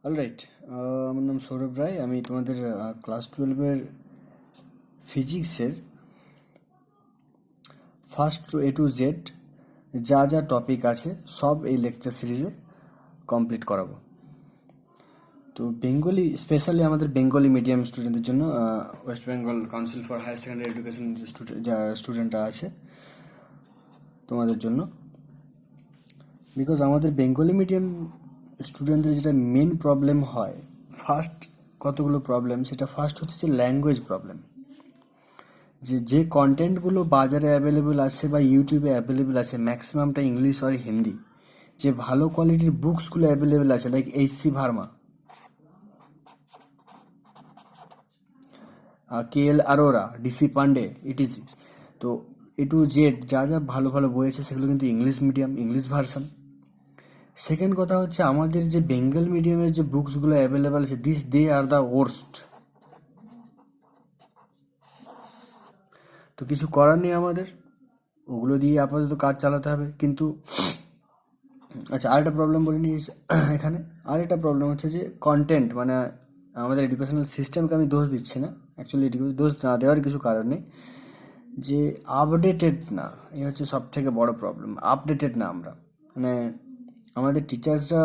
Alright, আমার নাম সৌরভ রায়। আমি তোমাদের ক্লাস 12-এর ফিজিক্সের ফার্স্ট এ টু জেড যা যা টপিক আছে সব এই লেকচার সিরিজে কমপ্লিট করাবো। তো বেঙ্গলি, স্পেশালি আমাদের বেঙ্গলি মিডিয়াম স্টুডেন্টদের জন্য, west Bengal council for higher secondary education যারা স্টুডেন্টরা আছে তোমাদের জন্য। বিকজ আমাদের বেঙ্গলি মিডিয়াম স্টুডেন্টদের যেটা মেন প্রবলেম হয়, ফার্স্ট কতগুলো প্রবলেম, সেটা ফার্স্ট হচ্ছে যে ল্যাঙ্গুয়েজ প্রবলেম। যে কন্টেন্টগুলো বাজারে অ্যাভেলেবেল আছে বা ইউটিউবে অ্যাভেলেবেল আছে ম্যাক্সিমামটা ইংলিশ আর হিন্দি। যে ভালো কোয়ালিটির বুকসগুলো অ্যাভেলেবেল আছে like H.C. Verma, K.L. Arora, D.C. Pandey, etc. তো এ টু জেড যা যা ভালো ভালো বই আছে সেগুলো কিন্তু English medium, English version. Second কথা হচ্ছে আমাদের যে বেঙ্গল মিডিয়ামের যে বুকসগুলো অ্যাভেলেবেল আছে, দে আর দ্য ওর্স্ট। তো কিছু করার নেই আমাদের, ওগুলো দিয়ে আপাতত কাজ চালাতে হবে। কিন্তু আচ্ছা, আরেকটা প্রবলেম বলে নিই এখানে। আরেকটা প্রবলেম হচ্ছে যে কন্টেন্ট, মানে আমাদের এডুকেশনাল সিস্টেমকে আমি দোষ দিচ্ছি না, অ্যাকচুয়ালি দোষ না দেওয়ার কিছু কারণ নেই, যে আপডেটেড না। এই হচ্ছে সব থেকে বড় প্রবলেম, আপডেটেড না আমরা। মানে আমাদের টিচার্সরা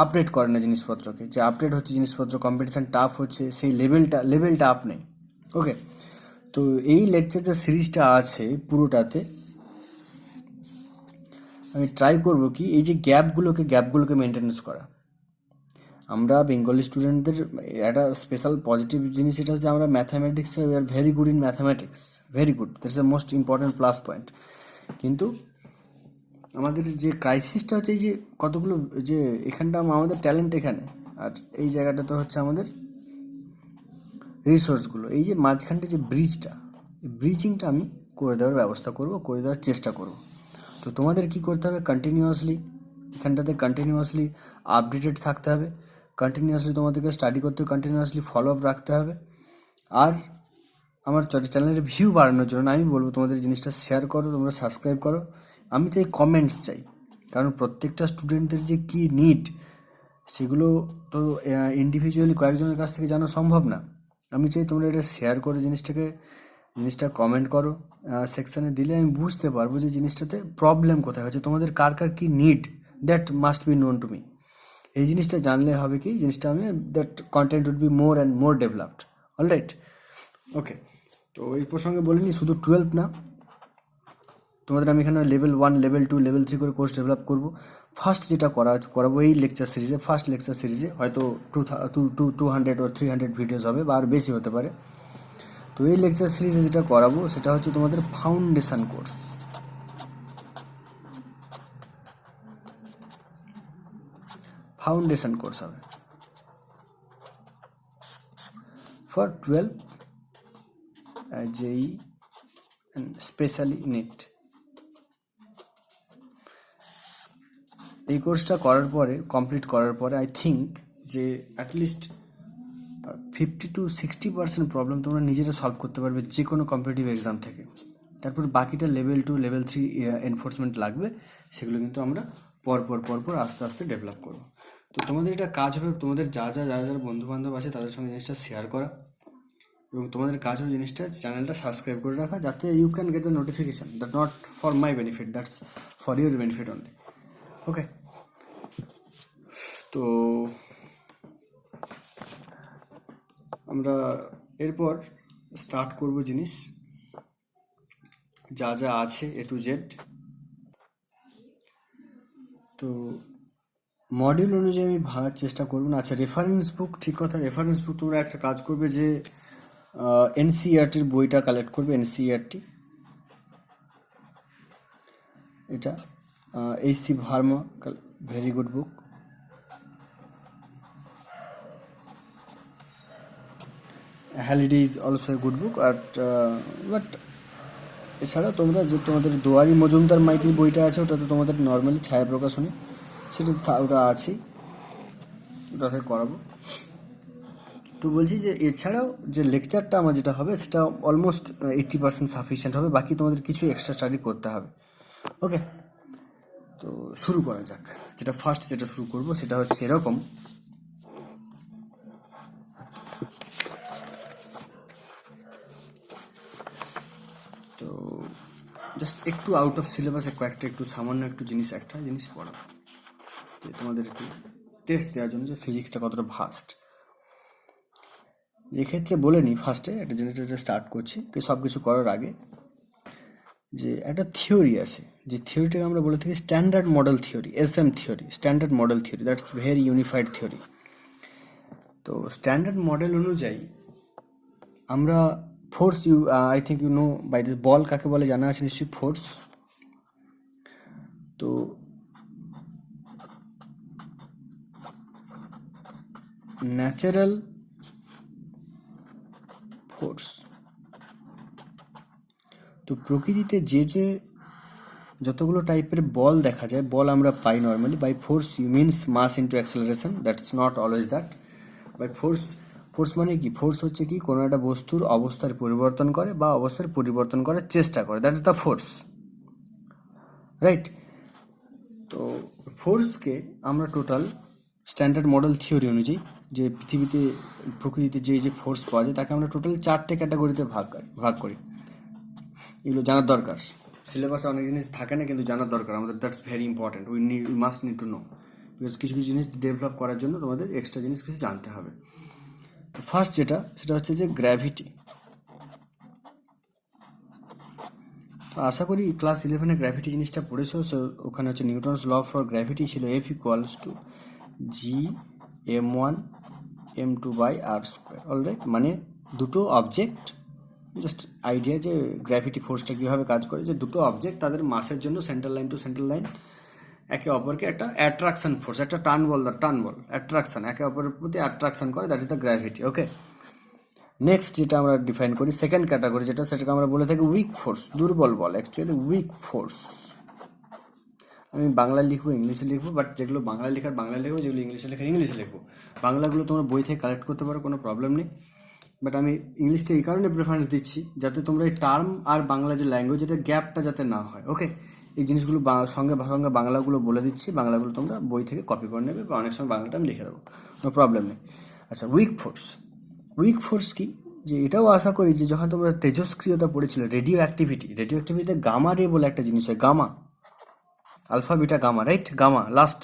আপডেট করে না জিনিসপত্রকে, যে আপডেট হচ্ছে জিনিসপত্র, কম্পিটিশান টাফ হচ্ছে, সেই লেভেলটা আপ নেই। ওকে, তো এই লেকচার যে সিরিজটা আছে পুরোটাতে আমি ট্রাই করবো কি এই যে গ্যাপগুলোকে মেনটেন্যান্স করা। আমরা বেঙ্গলি স্টুডেন্টদের একটা স্পেশাল পজিটিভ জিনিস এটা হচ্ছে আমরা ম্যাথামেটিক্সে we are very good in mathematics, very good, that's the most important plus point. কিন্তু আমাদের যে ক্রাইসিসটা হচ্ছে এই যে কতগুলো, যে এখানটা আমাদের ট্যালেন্ট এখানে, আর এই জায়গাটা তো হচ্ছে আমাদের রিসোর্সগুলো। এই যে মাঝখানটা যে ব্রিজিংটা আমি করে দেওয়ার ব্যবস্থা করব, করে দেওয়ার চেষ্টা করব। তো তোমাদের কি করতে হবে, কন্টিনিউয়াসলি আপডেটেড থাকতে হবে, কন্টিনিউয়াসলি তোমাদেরকে স্টাডি করতে হবে, কন্টিনিউয়াসলি ফলো আপ রাখতে হবে। আর আমার চ্যানেলের ভিউ বাড়ানোর জন্য আমি বলবো তোমাদের জিনিসটা শেয়ার করো, তোমরা সাবস্ক্রাইব করো। আমি চাই কমেন্টস চাই, কারণ প্রত্যেকটা স্টুডেন্টের যে কী নিড সেগুলো তো ইন্ডিভিজুয়ালি কয়েকজনের কাছ থেকে জানা সম্ভব না। আমি চাই তোমরা এটা শেয়ার করো, জিনিসটা কমেন্ট করো সেকশানে, দিলে আমি বুঝতে পারবো যে জিনিসটাতে প্রবলেম কোথায় হচ্ছে, তোমাদের কার কী need, that must be known to me. এই জিনিসটা জানলে হবে কি, জিনিসটা আমি that content would be more and more developed. Alright, okay. তো এই প্রসঙ্গে বলিনি শুধু 12 না, তোমাদের আমি এখানে লেভেল 1, লেভেল 2, লেভেল 3 করে কোর্স ডেভেলপ করবো। ফার্স্ট যেটা করাবো এই ফার্স্ট লেকচার সিরিজে হয়তো 200 ও 300 ভিডিওস হবে বা আর বেশি হতে পারে। তো এই লেকচার সিরিজে যেটা করাবো সেটা হচ্ছে তোমাদের ফাউন্ডেশন কোর্স হবে for 12 JEE and specially NEET। এই কোর্সটা কমপ্লিট করার পরে আই থিঙ্ক যে অ্যাটলিস্ট 50 to 60% প্রবলেম তোমরা নিজেরা সলভ করতে পারবে যে কোনো কম্পিটিটিভ এক্সাম থেকে। তারপর বাকিটা লেভেল 2, লেভেল 3 এনফোর্সমেন্ট লাগবে, সেগুলো কিন্তু আমরা পরপর আস্তে আস্তে ডেভেলপ করবো। তো তোমাদের এটা কাজ হবে, তোমাদের যারা বন্ধুবান্ধব আছে তাদের সঙ্গে জিনিসটা শেয়ার করা, এবং তোমাদের কাজ হবে জিনিসটা চ্যানেলটা সাবস্ক্রাইব করে রাখা, যাতে you can get the notification, that not for my benefit, that's for your benefit only. Okay, তো আমরা এরপর স্টার্ট করব জিনিস যা আছে A to Z। তো মডিউল অনুযায়ী আমি ভাঙার চেষ্টা করবো না। আচ্ছা, রেফারেন্স বুক, ঠিক কথা, রেফারেন্স বুক তোমরা একটা কাজ করবে যে NCERTর বইটা কালেক্ট করবে, NCERT এটা H.C. Verma, very good book. Halliday is also a good book. But এছাড়া তোমরা যে তোমাদের দুয়ারি মজুমদার মাইতির বইটা আছে, ওটা তো তোমাদের নর্মালি ছায়া প্রকাশনী, ওটা আছেই, ওটাতে করাবো। তো বলছি যে এছাড়াও যে লেকচারটা আমার যেটা হবে সেটা অলমোস্ট 80% সাফিসিয়েন্ট হবে, বাকি তোমাদের কিছু এক্সট্রা স্টাডি করতে হবে। ওকে, তো তো শুরু করা যাক। যেটা শুরু করব সেটা হচ্ছে এরকম, তো জাস্ট একটু আউট অফ সিলেবাস কয়েকটা একটু সামান্য একটা জিনিস পড়া, তোমাদের একটু টেস্ট দেওয়ার জন্য যে ফিজিক্সটা কতটা ভাস্ট। এক্ষেত্রে বলে নিই ফার্স্টে একটা জিনিসটা স্টার্ট করছি, সব কিছু করার আগে যে একটা থিওরি আছে, যে থিওরিটাকে আমরা বলে থাকি standard model theory, SM theory, standard model theory, that's very unified theory. তো স্ট্যান্ডার্ড মডেল অনুযায়ী আমরা force, I think you know by this, বল কাকে বলে জানা আছে নিশ্চয়ই, ফোর্স। তো ন্যাচারাল ফোর্স, তো প্রকৃতিতে যে যতগুলো টাইপের বল দেখা যায়, বল আমরা পাই normally by force means mass into acceleration, that's not always that. By force মানে কি, ফোর্স হচ্ছে কি কোনো একটা বস্তুর অবস্থার পরিবর্তন করে বা অবস্থার পরিবর্তন করার চেষ্টা করে, দ্যাটস দ্য ফোর্স, রাইট। তো ফোর্সকে আমরা টোটাল স্ট্যান্ডার্ড মডেল থিওরি অনুযায়ী যে পৃথিবীতে প্রকৃতিতে যে ফোর্স পাওয়া যায় তাকে আমরা টোটাল 4টে ক্যাটাগরিতে ভাগ করি। এগুলো জানার দরকার, সিলেবাসে অনেক জিনিস থাকে না কিন্তু জানার দরকার আমাদের, that's very important, we must need to know, because কিছু কিছু জিনিস ডেভেলপ করার জন্য তোমাদের এক্সট্রা জিনিস কিছু জানতে হবে। তো ফার্স্ট সেটা হচ্ছে যে গ্র্যাভিটি। আশা করি ক্লাস 11-এ গ্র্যাভিটি জিনিসটা পড়েছো। সো ওখানে হচ্ছে নিউটনস ল ফর গ্র্যাভিটি ছিল F = G(m1m2/r²), অলরাইট। মানে দুটো অবজেক্ট, জাস্ট আইডিয়া যে গ্র্যাভিটি ফোর্সটা কীভাবে কাজ করে, যে দুটো অবজেক্ট তাদের মাসের জন্য central line to central line একে অপরকে একটা অ্যাট্রাকশন ফোর্স, একটা টান বল অ্যাট্রাকশন, একে অপরের প্রতি অ্যাট্রাকশন করে, that is the gravity. Okay, next যেটা আমরা ডিফাইন করি সেকেন্ড ক্যাটাগরি, সেটাকে আমরা বলে থাকি উইক ফোর্স, দুর্বল বল, অ্যাকচুয়ালি উইক ফোর্স। আমি বাংলা লিখবো, ইংলিশে লিখবো, বাট যেগুলো বাংলা লেখার বাংলা লিখবো, যেগুলো ইংলিশে লেখার ইংলিশে লিখবো। বাংলাগুলো তোমরা বই থেকে কালেক্ট করতে পারো, কোনো প্রবলেম নেই, বাট আমি ইংলিশটা এই কারণে প্রেফারেন্স দিচ্ছি যাতে তোমরা এই টার্ম আর বাংলা যে ল্যাঙ্গুয়েজ, এটা গ্যাপটা যাতে না হয়। ওকে, এই জিনিসগুলো সঙ্গে সঙ্গে বাংলাগুলো বলে দিচ্ছি, বাংলাগুলো তোমরা বই থেকে কপি করে নেবে, বা অনেক সময় বাংলাটা আমি লিখে দেবো, কোনো প্রবলেম নেই। আচ্ছা, উইক ফোর্স কি, যে এটাও আশা করি যে যখন তোমরা তেজস্ক্রিয়তা পড়েছিল, রেডিও অ্যাক্টিভিটিতে গামা রে বলে একটা জিনিস হয়, gamma, alpha beta gamma, right, gamma last,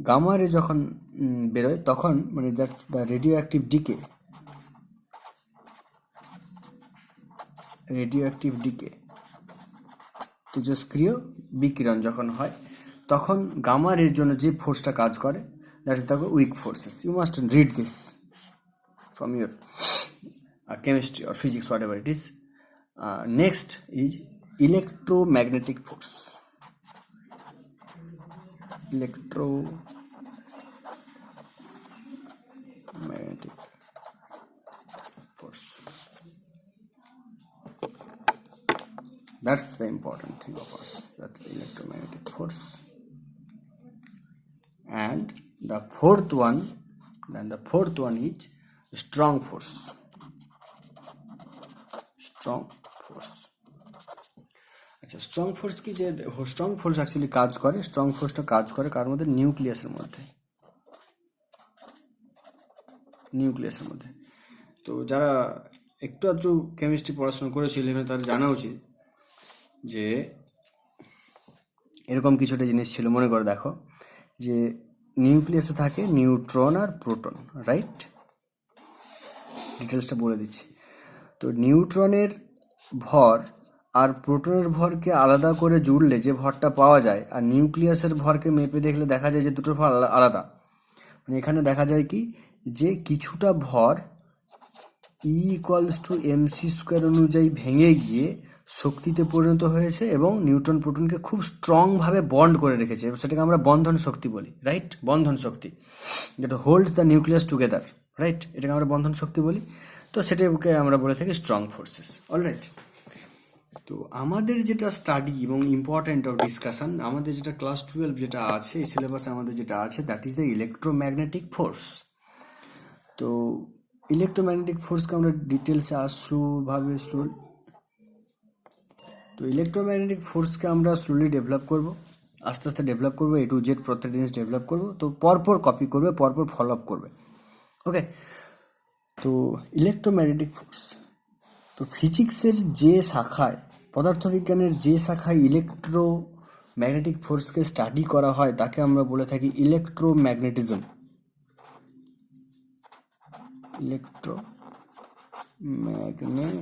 gamma ray যখন বেরোয় তখন মানে that's the radioactive decay, তেজস্ক্রিয় বিকিরণ যখন হয় তখন গামা রের জন্য যে ফোর্সটা কাজ করে, that is the weak forces. You must read this from your chemistry or physics, whatever it is. Next is electromagnetic force. That's the important thing of us, that's the electromagnetic force. And the fourth one is strong force. আচ্ছা, strong force কি, যে strong force actually strong ফোর্সটা কাজ করে কার মধ্যে, নিউক্লিয়াসের মধ্যে। তো যারা একটু আধটু কেমিস্ট্রি পড়াশোনা করেছিল তাদের জানা উচিত যে এরকম কিছুটা জিনিস ছিল। মনে করে দেখো যে নিউক্লিয়াসে থাকে নিউট্রন আর প্রোটন, রাইট, ডিটেলসটা বলে দিচ্ছি। তো নিউট্রনের ভর আর প্রোটনের ভরকে আলাদা করে জুড়লে যে ভরটা পাওয়া যায়, আর নিউক্লিয়াসের ভরকে মেপে দেখলে দেখা যায় যে দুটোর ভর আলাদা। মানে এখানে দেখা যায় কি, যে কিছুটা ভর E=mc² অনুযায়ী ভেঙে গিয়ে শক্তিতে পরিণত হয়েছে এবং নিউট্রন প্রোটনকে খুব স্ট্রংভাবে বন্ড করে রেখেছে, সেটাকে আমরা বন্ধন শক্তি বলি, রাইট, বন্ধন শক্তি, যেটা holds the nucleus together, right, এটাকে আমরা বন্ধন শক্তি বলি। তো সেটাকে আমরা বলে থাকি স্ট্রং ফোর্সেস, অলরাইট। তো আমাদের যেটা স্টাডি এবং ইম্পর্ট্যান্ট অফ ডিসকাশন, আমাদের যেটা ক্লাস 12 যেটা আছে এই সিলেবাসে আমাদের যেটা আছে, that is the electromagnetic force. তো ইলেকট্রোম্যাগনেটিক ফোর্সকে আমরা ডিটেলসে তো ইলেকট্রোম্যাগনেটিক ফোর্সকে আমরা স্লোলি ডেভেলপ করব। আস্তে আস্তে ডেভেলপ করবো, A to Z প্রত্যেকটা জিনিস ডেভেলপ করবো, তো পরপর কপি করবে, পরপর ফলো আপ করবে। ওকে, তো ইলেকট্রোম্যাগনেটিক ফোর্স, তো ফিজিক্সের যে শাখায়, পদার্থবিজ্ঞানের যে শাখায় ইলেকট্রোম্যাগনেটিক ফোর্সকে স্টাডি করা হয় তাকে আমরা বলে থাকি ইলেকট্রোম্যাগনেটিজম। ইলেকট্রোম্যাগনেটিজম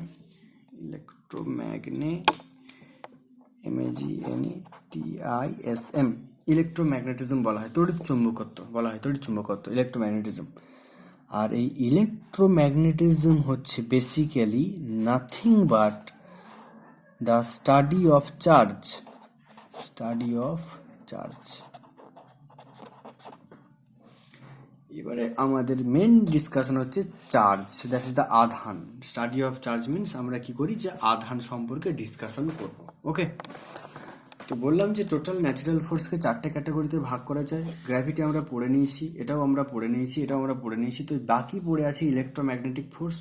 ইলেকট্রোম্যাগনেটিজম বলা হয়, তড়িৎ চুম্বকত্ব বলা হয়, তড়িৎ চুম্বকত্ব ইলেকট্রোম্যাগনেটিজম। আর এই ইলেকট্রোম্যাগনেটিজম হচ্ছে basically nothing but the study of charge. এবারে আমাদের মেন ডিসকাশন হচ্ছে চার্জ, দ্যাট ইজ দ্য আধান। স্টাডি অফ চার্জ মিনস আমরা কি করি, যে আধান সম্পর্কে ডিসকাশন করব। ওকে, তো বললাম যে টোটাল ন্যাচারাল ফোর্সকে 4টে ক্যাটাগরিতে ভাগ করা যায়। গ্র্যাভিটি আমরা পড়ে নিয়েছি, এটাও আমরা পড়ে নিয়েছি, তো বাকি পড়ে আছে ইলেকট্রোম্যাগনেটিক ফোর্স।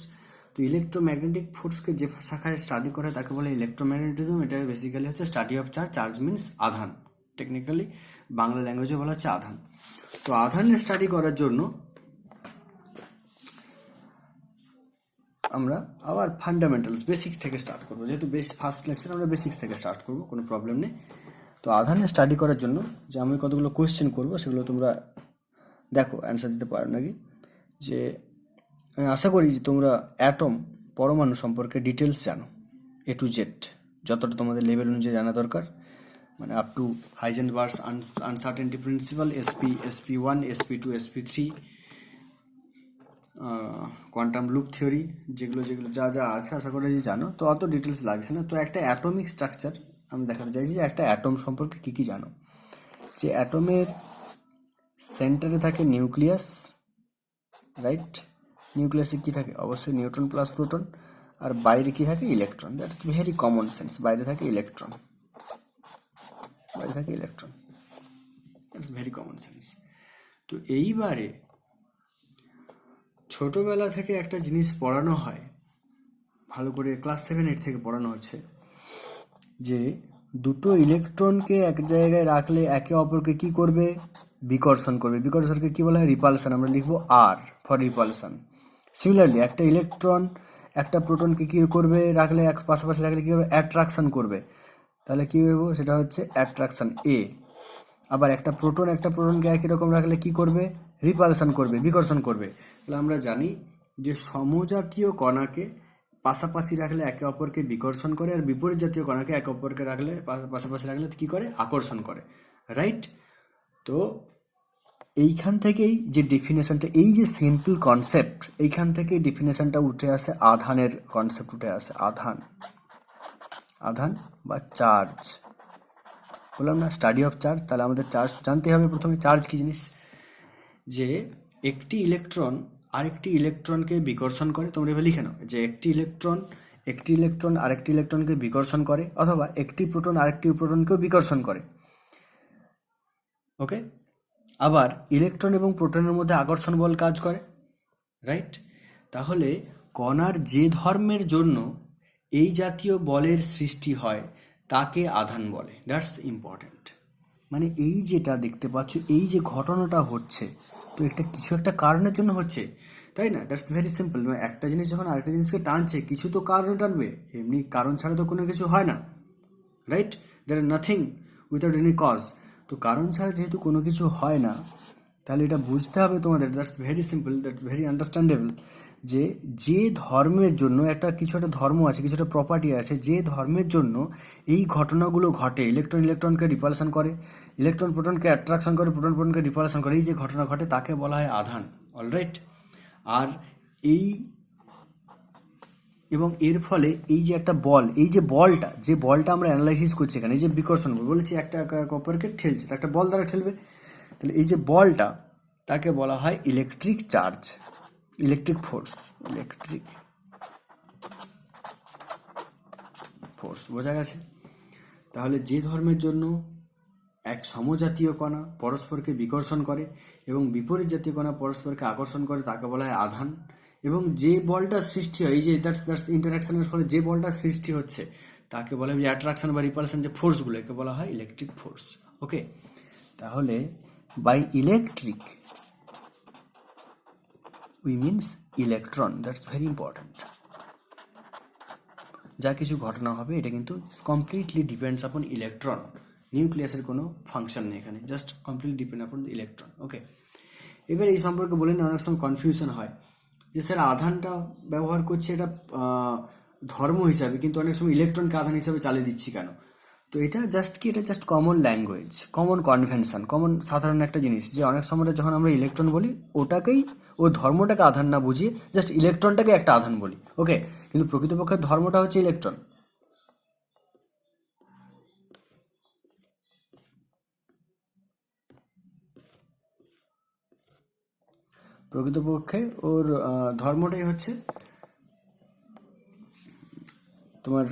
তো ইলেকট্রোম্যাগনেটিক ফোর্সকে যে শাখায় স্টাডি করে তাকে বলে ইলেকট্রোম্যাগনেটিজম। এটা বেসিক্যালি হচ্ছে study of charge. Charge means আধান, টেকনিক্যালি বাংলা ল্যাঙ্গুয়েজে বলা হচ্ছে আধান। তো আধানের স্টাডি করার জন্য আমরা আবার ফান্ডামেন্টালস, বেসিক্স থেকে স্টার্ট করবো, যেহেতু ফার্স্ট লেকচার আমরা বেসিক্স থেকে স্টার্ট করবো, কোনো প্রবলেম নেই। তো আধানের স্টাডি করার জন্য যে আমি কতগুলো কোয়েশ্চেন করবো সেগুলো তোমরা দেখো অ্যান্সার দিতে পারো নাকি। যে আমি আশা করি যে তোমরা অ্যাটম, পরমাণু সম্পর্কে ডিটেলস জানো, A to Z, যতটা তোমাদের লেভেল অনুযায়ী জানা দরকার, মানে up to Heisenberg's uncertainty principle, SP1, SP2, SP3, quantum loop theory, যেগুলো যা যা আছে আশা করি যে জানো। তো অত ডিটেলস লাগছে না। তো একটা অ্যাটমিক স্ট্রাকচার আমি দেখাতে চাইছি যে একটা অ্যাটম সম্পর্কে কী কী জানো। যে অ্যাটমের সেন্টারে থাকে নিউক্লিয়াস, রাইট? নিউক্লিয়াসে কী থাকে? অবশ্যই নিউট্রন প্লাস প্রোটন। আর বাইরে কী থাকে? Electron. That's very common sense. বাইরে থাকে electron, that's very common sense. তো এইবারে ছোটবেলা থেকে একটা জিনিস পড়ানো হয়, ভালো করে ক্লাস 7-8 থেকে পড়ানো হচ্ছে, যে দুটো ইলেকট্রনকে এক জায়গায় রাখলে একে অপরকে কি করবে? বিকর্ষণ করবে। বিকর্ষণকে কি বলা হয়? রিপালশন। আমরা লিখবো আর ফর রিপালশন। সিমিলারলি একটা ইলেকট্রন একটা প্রোটনকে কি করবে? রাখলে পাশাপাশি রাখলে কি করবে? অ্যাট্রাকশন করবে। তাহলে কি করবো? সেটা হচ্ছে অ্যাট্রাকশন এ। আবার একটা প্রোটনকে একই রকম রাখলে কি করবে? রিপালশন করবে, বিকর্ষণ করবে। তাহলে আমরা জানি যে সমজাতীয় কণাকে পাশাপাশি রাখলে একে অপরকে বিকর্ষণ করে, আর বিপরীত জাতীয় কণাকে একে অপরকে রাখলে পাশাপাশি রাখলে কি করে? আকর্ষণ করে, রাইট? তো এইখান থেকেই যে ডেফিনেশনটা, এই যে সিম্পল কনসেপ্ট, এইখান থেকেই ডেফিনেশনটা উঠে আসে, আধানের কনসেপ্ট উঠে আসে। আধান বা চার্জ, বললাম না স্টাডি অফ চার্জ। তাহলে আমাদের চার্জ জানতে হবে প্রথমে। চার্জ কি জিনিস? যে একটি ইলেকট্রন আরেকটি ইলেকট্রনকে বিকর্ষণ করে। তোমরা এবার লিখে নাও যে একটি ইলেকট্রন আরেকটি ইলেকট্রনকে বিকর্ষণ করে, অথবা একটি প্রোটন আরেকটি প্রোটনকেও বিকর্ষণ করে। ওকে, আবার ইলেকট্রন এবং প্রোটনের মধ্যে আকর্ষণ বল কাজ করে, রাইট? তাহলে কণার যে ধর্মের জন্য এই জাতীয় বলের সৃষ্টি হয় তাকে আধান বলে। That's important. মানে এই যেটা দেখতে পাচ্ছ, এই যে ঘটনাটা হচ্ছে, তো এটা কিছু একটা কারণের জন্য হচ্ছে, তাই না? That's very simple. একটা জিনিস যখন আরেকটা জিনিসকে টানছে, কিছু তো কারণ টানবে, এমনি কারণ ছাড়া তো কোনো কিছু হয় না, রাইট? দেয়ার আর নাথিং উইথাউট এনি কজ। তো কারণ ছাড়া যেহেতু কোনো কিছু হয় না, তাহলে এটা বুঝতে হবে তোমাদের। That's very simple, that's very understandable, যে ধর্মের জন্য কিছু একটা ধর্ম আছে, কিছু একটা প্রপার্টি আছে, যে ধর্মের জন্য এই ঘটনাগুলো ঘটে, ইলেকট্রনকে রিপালশন করে, ইলেকট্রন প্রোটনকে অ্যাট্রাকশন করে, প্রোটনকে রিপালশন করে, এই যে ঘটনা ঘটে তাকে বলা হয় আধান, অলরাইট? আর এবং এর ফলে এই যে একটা বল, এই যে বলটা আমরা অ্যানালাইসিস করছি এখানে, এই যে বিকর্ষণ বলেছি, একটা অপরকে ঠেলছে, একটা বল দ্বারা ঠেলবে। তাহলে এই যে বলটা, তাকে বলা হয় ইলেকট্রিক চার্জ, ইলেকট্রিক ফোর্স। বোঝা গেছে? তাহলে যে ধর্মের জন্য এক সমজাতীয় কণা পরস্পরকে বিকর্ষণ করে এবং বিপরীত জাতীয় কণা পরস্পরকে আকর্ষণ করে তাকে বলা হয় আধান। এবং যে বলটা সৃষ্টি হয়, এই যে দ্যাটস ইন্টারাকশনের ফলে যে বলটা সৃষ্টি হচ্ছে তাকে বলা হয় অ্যাট্রাকশন বা রিপালশন, যে ফোর্সগুলো, একে বলা হয় ইলেকট্রিক ফোর্স, ওকে, তাহলে by electric we means electron, that's very important. যা কিছু ঘটনা হবে এটা কিন্তু কমপ্লিটলি ডিপেন্ডস আপন ইলেকট্রন, নিউক্লিয়াসের কোনো ফাংশন নেই এখানে, just completely depend upon electron. Okay, এবার এই সম্পর্কে বলে নিই, অনেক সময় কনফিউশন হয় যে স্যার আধানটা ব্যবহার করছে এটা ধর্ম হিসাবে, কিন্তু অনেক সময় ইলেকট্রনকে আধান হিসাবে চালিয়ে দিচ্ছি কেন? তো এটা জাস্ট কি, এটা just common language, common convention, common সাধারণ একটা জিনিস, যে অনেক সময় যখন আমরা ইলেকট্রন বলি ওটাকেই, ও ধর্মটাকে আধান না বুঝিয়ে জাস্ট ইলেকট্রনটাকে একটা আধান বলি। ওকে, কিন্তু প্রকৃতপক্ষে ধর্মটা হচ্ছে ইলেকট্রন। প্রকৃতপক্ষে ওর ধর্মটাই হচ্ছে তোমার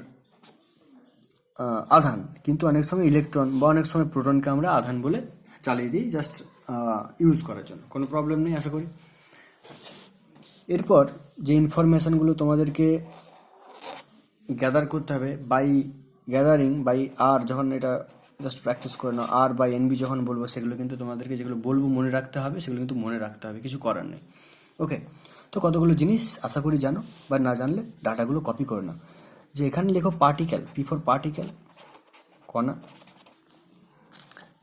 আধান, কিন্তু অনেক সময় ইলেকট্রন বা অনেক সময় প্রোটনকে আমরা আধান বলে চালিয়ে দিই, জাস্ট ইউজ করার জন্য। কোনো প্রবলেম নেই আশা করি। আচ্ছা, এরপর যে ইনফরমেশানগুলো তোমাদেরকে গ্যাদার করতে হবে বাই গ্যাদারিং বাই আর, যখন এটা জাস্ট প্র্যাকটিস করে নাও, আর বাই এনবি যখন বলবো সেগুলো কিন্তু তোমাদেরকে যেগুলো বলবো মনে রাখতে হবে, সেগুলো কিন্তু মনে রাখতে হবে, কিছু করার নেই। ওকে, তো কতগুলো জিনিস আশা করি জানো, বা না জানলে ডাটাগুলো কপি করে নাও। যে এখানে লেখো পার্টিকেল, পি ফর পার্টিকেল, কণা।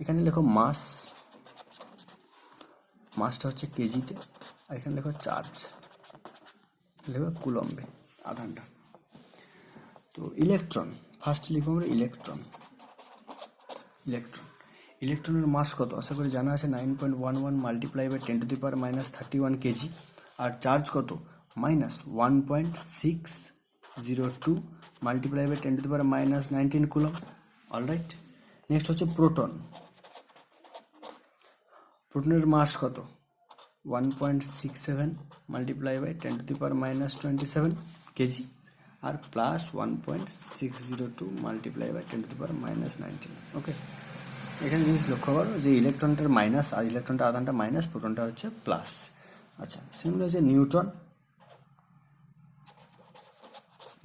এখানে লেখো মাস, মাসটা হচ্ছে কেজিতে। আর এখানে লেখো চার্জ, লেখো কুলম্বে, আধানটা। তো ইলেকট্রন, ফার্স্ট লিখবো আমরা ইলেকট্রন। ইলেকট্রনের মাস কত আশা করি জানা আছে, 9.11 মাল্টিপ্লাই বাই 10⁻³ কেজি। আর চার্জ কত, -1.602 multiply by 10⁻19 coulomb. Alright, next হচ্ছে প্রোটন। প্রোটনের মাস কত, 1.67 মাল্টিপ্লাই বাই 10⁻27 কেজি। আর প্লাস 1.602 মাল্টিপ্লাই বাই 10⁻19। ওকে, এখানে জিনিস লক্ষ্য করো যে ইলেকট্রনটার মাইনাস, আর ইলেকট্রনটা আধানটা মাইনাস, প্রোটনটা হচ্ছে প্লাস। আচ্ছা, সেগুলো হচ্ছে neutron.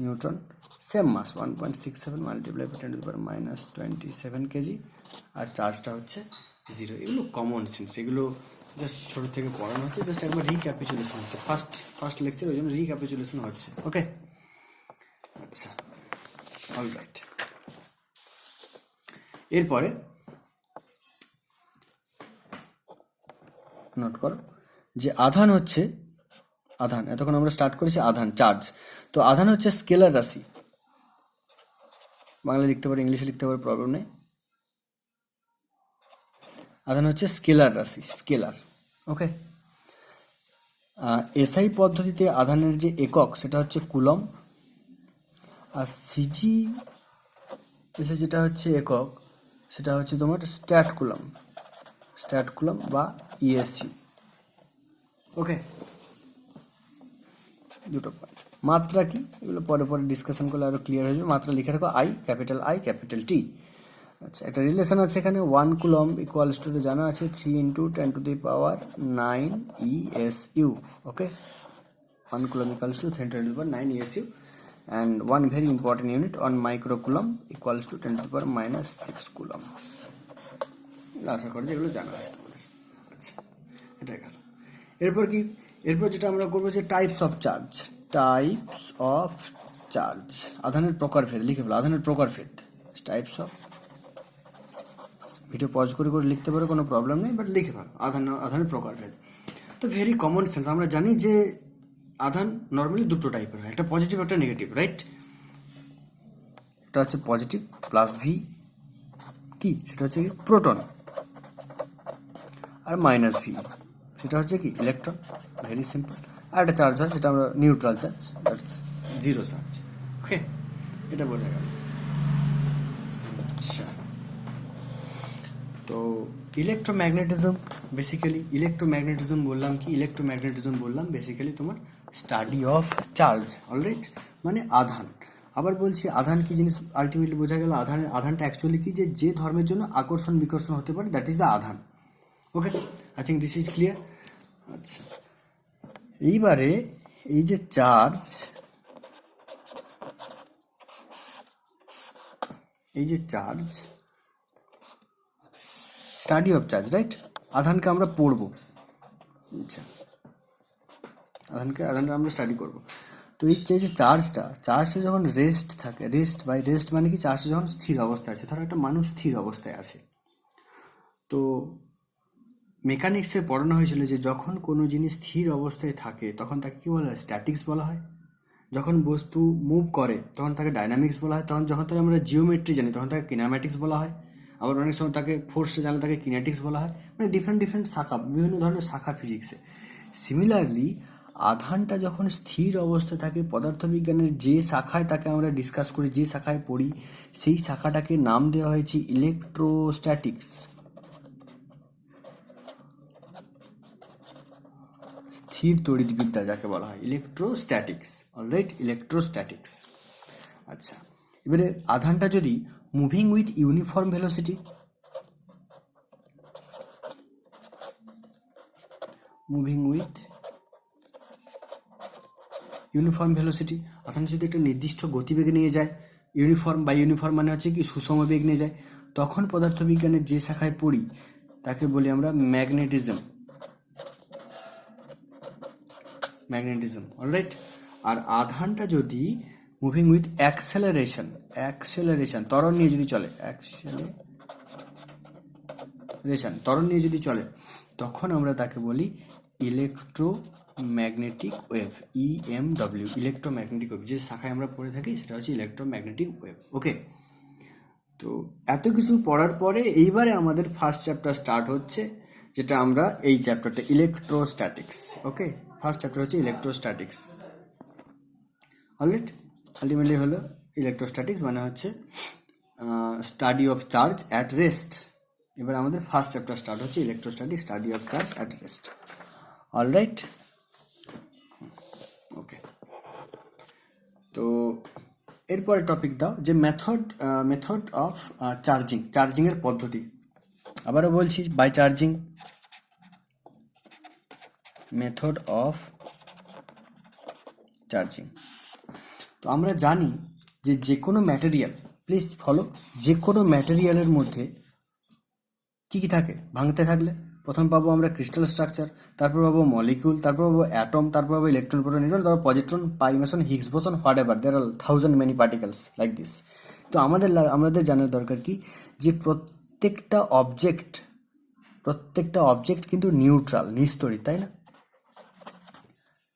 Neutron same mass 1.67 multiply by 10⁻27 KG. আর চার্জটা হচ্ছে 0। এগুলো কমন সেন্স, এগুলো জাস্ট ছোটো থেকে পড়ানো হচ্ছে, জাস্ট একবার রিক্যাপিচুলেশন হচ্ছে, ফার্স্ট লেকচার, ওই জন্য রিক্যাপিচুলেশন হচ্ছে। ওকে, আচ্ছা, অলরাইট। এরপরে নোট করো যে আধান হচ্ছে, আধান এতক্ষণ আমরা স্টার্ট করেছি আধান, চার্জ। তো আধান হচ্ছে স্কেলার রাশি, বাংলা লিখতে পারো, ইংলিশে লিখতে পারো, প্রবলেম নেই। আধান হচ্ছে স্কেলার রাশি, স্কেলার। ওকে, এসআই পদ্ধতিতে আধানের যে একক সেটা হচ্ছে কুলম, আর সিজি এসে যেটা হচ্ছে একক সেটা হচ্ছে তোমার স্ট্যাট কুলম বা ইএসসি। ওকে, দুটো পয়েন্ট। মাত্রা কি, এগুলো পরে ডিসকাশন করলে আরও ক্লিয়ার হয়ে যাবে। মাত্রা লিখে রাখো, আই ক্যাপিটাল টি। আচ্ছা, একটা রিলেশন আছে এখানে, 1 কুলম ইকুয়ালস টু জানা আছে 3 × 10⁹ ESU। Okay, 1 coulomb equals to 3 × 10⁹ ESU, and one very important unit on microcoulomb equals to 10⁻⁻6 coulombs। আশা করি যেগুলো জানা আছে তোমাদের। আচ্ছা, এটা গেল। এরপর যেটা আমরা করবো যে টাইপস অফ চার্জ, আধানের প্রকারভেদ লিখে ফেলো, আধানের প্রকারভেদ, টাইপস অফ। ভিডিও পজ করে লিখতে পারো, কোনো প্রবলেম নেই, বাট লিখে ফেলো আধানের প্রকারভেদ। তো ভেরি কমন সেন্স, আমরা জানি যে আধান নর্মালি দুটো টাইপের হয়, একটা পজিটিভ একটা নেগেটিভ, রাইট? এটা হচ্ছে পজিটিভ প্লাস ভি, কি সেটা হচ্ছে কি প্রোটন, আর মাইনাস ভি সেটা হচ্ছে কি ইলেকট্রন। Very simple. আর একটা চার্জ হয় সেটা আমরা নিউট্রাল চার্জ, দ্যাটস 0 চার্জ। ওকে, এটা বোঝা গেল। আচ্ছা, তো ইলেকট্রোম্যাগনেটিজম বললাম বেসিক্যালি তোমার স্টাডি অফ চার্জ। অলরাইট, মানে আধান। আবার বলছি, আধান কি জিনিস আলটিমেটলি বোঝা গেল। আধানটা অ্যাকচুয়ালি কি, যে ধর্মের জন্য আকর্ষণ বিকর্ষণ হতে পারে, দ্যাট ইজ দ্য আধান। Okay, I think this is clear. আচ্ছা, এইবারে এই যে charge, study of charge, right? আধানকে আমরা পড়বো, আচ্ছা, আধানটা আমরা স্টাডি করব। তো এই যে চার্জটা যখন রেস্ট থাকে, রেস্ট মানে কি, চার্জটা যখন স্থির অবস্থায় আছে, ধরো একটা মানুষ স্থির অবস্থায় আছে, তো মেকানিক্সে পড়ানো হয়েছিল যে যখন কোনো জিনিস স্থির অবস্থায় থাকে তখন তাকে কী বলা হয়? স্ট্যাটিক্স বলা হয়। যখন বস্তু মুভ করে তখন তাকে ডাইনামিক্স বলা হয়। তখন যখন তাকে আমরা জিওমেট্রি জানি তখন তাকে কিনেম্যাটিক্স বলা হয়। আবার অনেক সময় তাকে ফোর্সে জানলে তাকে কিনেটিক্স বলা হয়। মানে ডিফারেন্ট শাখা, বিভিন্ন ধরনের শাখা ফিজিক্সে। সিমিলারলি আধানটা যখন স্থির অবস্থায় থাকে, পদার্থবিজ্ঞানের যে শাখায় তাকে আমরা ডিসকাস করি, যে শাখায় পড়ি, সেই শাখাটাকে নাম দেওয়া হয়েছে ইলেকট্রোস্ট্যাটিক্স। স্থির তড়িৎবিদ্যা যাকে বলা হয়, ইলেকট্রোস্ট্যাটিক্স। Alright, electrostatics. আচ্ছা, এবারে আধানটা যদি মুভিং উইথ ইউনিফর্ম ভেলোসিটি, আধানটা যদি একটা নির্দিষ্ট গতিবেগে নিয়ে যায়, ইউনিফর্ম মানে হচ্ছে কি সুষম বেগ নিয়ে যায়, তখন পদার্থবিজ্ঞানের যে শাখায় পড়ি তাকে বলি আমরা ম্যাগনেটিজম। অলরাইট। আর আধানটা যদি মুভিং উইথ অ্যাক্সেলারেশন, ত্বরণ নিয়ে যদি চলে, ত্বরণ নিয়ে যদি চলে, তখন আমরা তাকে বলি electromagnetic wave, EMW, electromagnetic wave. যে শাখায় আমরা পড়ে থাকি সেটা হচ্ছে ইলেকট্রোম্যাগনেটিক ওয়েভ। ওকে, তো এত কিছু পড়ার পরে এইবারে আমাদের ফার্স্ট চ্যাপ্টার স্টার্ট হচ্ছে, যেটা আমরা এই চ্যাপ্টারটা ইলেকট্রোস্ট্যাটিক্স। ওকে, ফার্স্ট চ্যাপ্টার হচ্ছে ইলেকট্রোস্ট্যাটিক্স। অলরাইট, আলটিমেটলি হলো ইলেকট্রোস্ট্যাটিক্স মানে হচ্ছে study of charge at rest. এবার আমাদের ফার্স্ট চ্যাপ্টার স্টার্ট হচ্ছে electrostatics, study of charge at rest. Alright, okay. তো এরপরে টপিক দাও যে মেথড অফ চার্জিংয়ের পদ্ধতি। আবারও বলছি, by charging, method of charging. তো আমরা জানি যে কোনো ম্যাটেরিয়াল, প্লিজ ফলো, যে কোনো ম্যাটেরিয়ালের মধ্যে কী কী থাকে? ভাঙতে থাকলে প্রথম পাবো আমরা ক্রিস্টাল স্ট্রাকচার, তারপর পাবো মলিকিউল, তারপর পাবো অ্যাটম, তারপর পাবো ইলেকট্রন, প্রোটন, নিউট্রন, তারপর positron, pi, meson, Higgs boson, whatever, there are 1000 many particles like this. তো আমাদের জানার দরকার কি, যে প্রত্যেকটা অবজেক্ট কিন্তু নিউট্রাল, নিস্তড়িত, তাই না?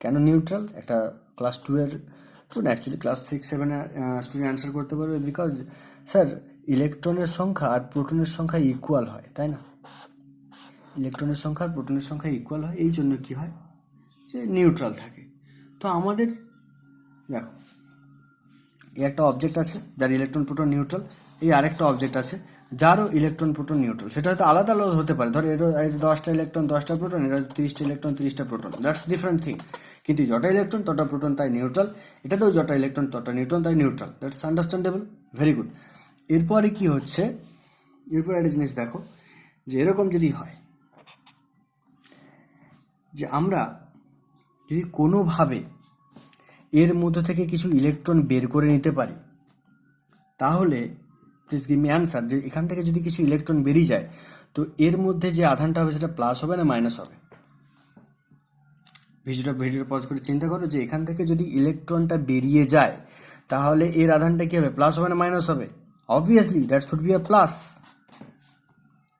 কেন নিউট্রাল? একটা ক্লাস 2 এর স্টুডেন্ট, অ্যাকচুয়ালি ক্লাস 6-7 এর স্টুডেন্ট অ্যান্সার করতে পারবে, বিকজ স্যার ইলেকট্রনের সংখ্যা আর প্রোটনের সংখ্যা ইকুয়াল হয়, তাই না? ইলেকট্রনের সংখ্যা আর প্রোটনের সংখ্যা ইকুয়াল হয়, এই জন্য কি হয় যে নিউট্রাল থাকে। তো আমাদের দেখো, এই একটা অবজেক্ট আছে যার ইলেকট্রন প্রোটন নিউট্রাল, এই আরেকটা অবজেক্ট আছে যারও ইলেকট্রন প্রোটন নিউট্রাল। সেটা হয়তো আলাদা আলাদা হতে পারে, ধর এর 10টা ইলেকট্রন 10টা প্রোটন, এর 30টা ইলেকট্রন 30টা প্রোটন, দ্যাটস ডিফারেন্ট থিং। কিন্তু যটা ইলেকট্রন তটা প্রোটন তাই নিউট্রাল, এটাতেও যটা ইলেকট্রন তটা নিউট্রন তাই neutral. That's understandable, very good. এরপরে কি হচ্ছে, এরপরে একটা জিনিস দেখো, যে এরকম যদি হয় যে আমরা যদি কোনোভাবে এর মধ্য থেকে কিছু ইলেকট্রন বের করে নিতে পারি, তাহলে প্লিজ গিভ মি অ্যান্সার, যে এখান থেকে যদি কিছু ইলেকট্রন বেরিয়ে যায়, তো এর মধ্যে যে আধানটা হবে সেটা প্লাস হবে না মাইনাস হবে? ভিডিওটা পজ করে চিন্তা করো, যে এখান থেকে যদি ইলেকট্রনটা বেরিয়ে যায় তাহলে এর আধানটা কী হবে? প্লাস হবে না মাইনাস হবে? Obviously that should be a plus,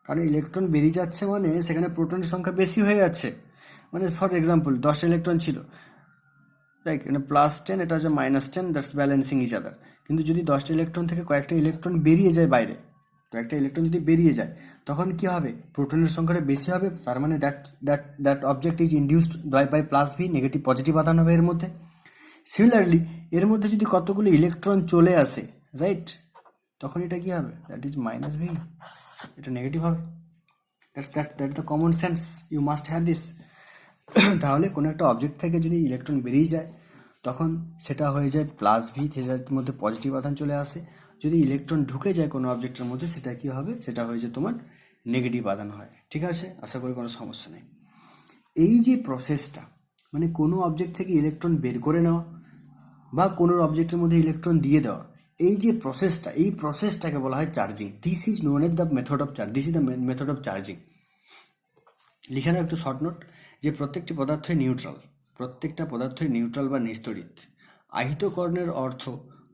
কারণ ইলেকট্রন বেরিয়ে যাচ্ছে মানে সেখানে প্রোটনের সংখ্যা বেশি হয়ে যাচ্ছে। মানে ফর এক্সাম্পল 10টা ইলেকট্রন ছিল, রাইট, এখানে +10, এটা হচ্ছে -10, দ্যাটস ব্যালেন্সিং ইচ আদার। কিন্তু যদি 10টা ইলেকট্রন থেকে কয়েকটা ইলেকট্রন বেরিয়ে যায় বাইরে, কয়েকটা ইলেকট্রন যদি বেরিয়ে যায়, তখন কি হবে? প্রোটনের সংখ্যাটা বেশি হবে, তার মানে that object is induced by +V, negative positive আধান হবে এর মধ্যে। সিমিলারলি এর মধ্যে যদি কতগুলো ইলেকট্রন চলে আসে, রাইট, তখন এটা কি হবে? দ্যাট ইজ -V, এটা নেগেটিভ হবে। That the common sense, you must have this. তাহলে কোনো একটা অবজেক্ট থেকে যদি ইলেকট্রন বেরিয়ে যায় তখন সেটা হয়ে যায় +V, সেটার মধ্যে পজিটিভ আধান চলে আসে। যদি ইলেকট্রন ঢুকে যায় কোনো অবজেক্টের মধ্যে, সেটা কি হবে? সেটা হয়ে যায় তোমার নেগেটিভ আধান হয়। ঠিক আছে, আশা করি কোনো সমস্যা নেই। এই যে প্রসেসটা, মানে কোনো অবজেক্ট থেকে ইলেকট্রন বের করে নেওয়া বা কোনো অবজেক্টের মধ্যে ইলেকট্রন দিয়ে দেওয়া, এই যে প্রসেসটা, এই প্রসেসটাকে বলা হয় charging. This is known as the method of charge, this is the method of charging. লিখে নাও একটু শর্ট নোট, যে প্রত্যেকটা পদার্থই নিউট্রাল বা নিস্তড়িত। আহিতকরণের অর্থ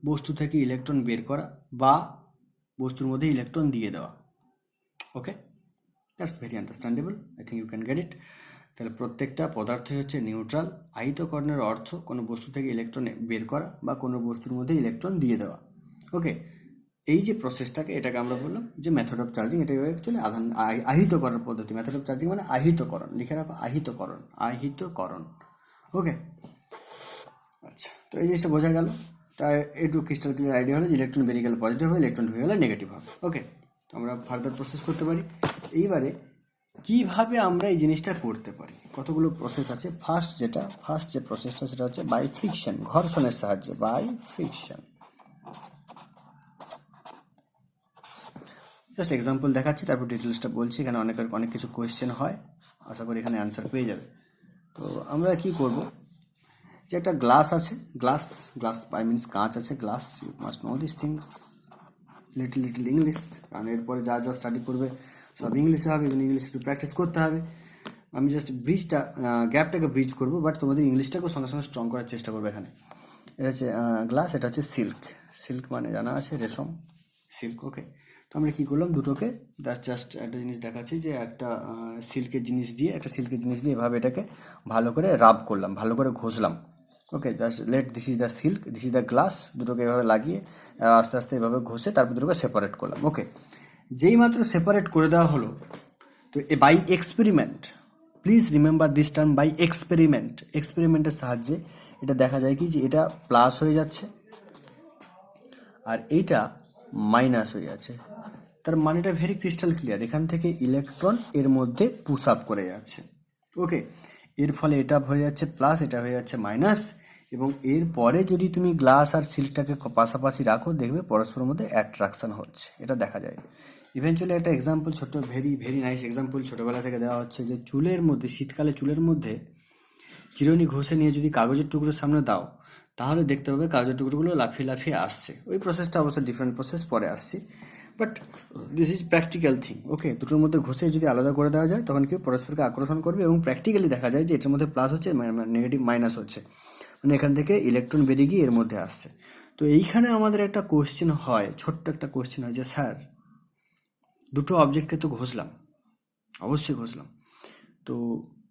বস্তু থেকে ইলেকট্রন বের করা বা বস্তুর মধ্যে ইলেকট্রন দিয়ে দেওয়া। Okay, that's very understandable, I think you can get it. তাহলে প্রত্যেকটা পদার্থই হচ্ছে নিউট্রাল। আহিতকরণের অর্থ কোনো বস্তু থেকে ইলেকট্রন বের করা বা কোনো বস্তুর মধ্যে ইলেকট্রন দিয়ে দেওয়া। ওকে, এই যে প্রসেসটাকে, এটাকে আমরা বললাম যে মেথড অফ চার্জিং। এটা অ্যাকচুয়ালি আহিত করার পদ্ধতি। মেথড অফ চার্জিং মানে আহিতকরণ, লিখে রাখো আহিতকরণ। ওকে, আচ্ছা, তো এই জিনিসটা বোঝা গেল। তাই একটু ক্রিস্টাল ক্লিয়ার আইডিয়া হলো যে ইলেকট্রন বেরিয়ে গেলে পজিটিভ হবে, ইলেকট্রন ঢুকে গেলে নেগেটিভ হবে। ওকে, তো আমরা ফার্দার প্রসেস করতে পারি। এইবারে কিভাবে আমরা এই জিনিসটা করতে পারি, কতগুলো প্রসেস আছে। ফার্স্ট যে প্রসেসটা সেটা হচ্ছে বাই ফ্রিকশন, ঘর্ষণের সাহায্যে, বাই ফ্রিকশন। জাস্ট এক্সাম্পল দেখাচ্ছি, তারপর ডিটেলসটা বলছি। এখানে অনেক কিছু কোয়েশ্চেন হয়, আশা করি এখানে অ্যান্সার পেয়ে যাবে। তো আমরা কি করব, যে একটা গ্লাস আছে, গ্লাস আই মিনস কাঁচ আছে, glass. You must know this things, little English, কারণ এরপরে যা স্টাডি করবে সব ইংলিশে হবে, এবং ইংলিশ একটু প্র্যাকটিস করতে হবে। আমি জাস্ট গ্যাপটাকে ব্রিজ করবো, বাট তোমাদের ইংলিশটাকেও সঙ্গে সঙ্গে স্ট্রং করার চেষ্টা করবো। এখানে এটা হচ্ছে গ্লাস, এটা হচ্ছে সিল্ক মানে জানা আছে রেশম, সিল্ক। ওকে, তো আমরা কী করলাম, দুটোকে জাস্ট একটা জিনিস দেখাচ্ছি, যে একটা সিল্কের জিনিস দিয়ে এভাবে এটাকে ভালো করে রাব করলাম, ভালো করে ঘষলাম। Okay, just this is the silk, this is the glass. দুটোকে এভাবে লাগিয়ে আস্তে আস্তে এভাবে ঘষে তারপর দুটোকে সেপারেট করলাম। ওকে, যেই মাত্র সেপারেট করে দেওয়া হলো, তো by experiment, please remember this term, by এক্সপেরিমেন্টের সাহায্যে এটা দেখা যায় কি, যে এটা প্লাস হয়ে যাচ্ছে আর এইটা মাইনাস হয়ে যাচ্ছে। তার মানেটা ভেরি ক্রিস্টাল ক্লিয়ার, এখান থেকে ইলেকট্রন এর মধ্যে পুশ আপ করে যাচ্ছে। ওকে, এর ফলে এটা হয়ে যাচ্ছে প্লাস, এটা হয়ে যাচ্ছে মাইনাস। এবং এরপরে যদি তুমি গ্লাস আর সিল্কটাকে পাশাপাশি রাখো, দেখবে পরস্পরের মধ্যে অ্যাট্রাকশন হচ্ছে, এটা দেখা যায়। ইভেনচুয়ালি একটা এক্সাম্পল, ছোট্ট ভেরি নাইস এক্সাম্পল ছোটোবেলা থেকে দেওয়া হচ্ছে, যে চুলের মধ্যে, শীতকালে চুলের মধ্যে চিরুনি ঘষে নিয়ে যদি কাগজের টুকরোর সামনে দাও, তাহলে দেখতে পাবে কাগজের টুকরোগুলো লাফিয়ে আসছে। ওই প্রসেসটা অবশ্য ডিফারেন্ট প্রসেস, পরে আসছি, but this is practical thing. Okay, দুটোর মধ্যে ঘষে যদি আলাদা করে দেওয়া যায়, তখন কি পরস্পরকে আকর্ষণ করবে, এবং প্র্যাকটিক্যালি দেখা যায় যে এটার মধ্যে প্লাস হচ্ছে, নেগেটিভ মাইনাস হচ্ছে, মানে এখান থেকে ইলেকট্রন বেরিয়ে গিয়ে এর মধ্যে আসছে। তো এইখানে আমাদের একটা কোশ্চেন হয়, ছোট্ট একটা কোশ্চেন হয়, যে স্যার দুটো অবজেক্টকে তো ঘষলাম, অবশ্যই ঘষলাম, তো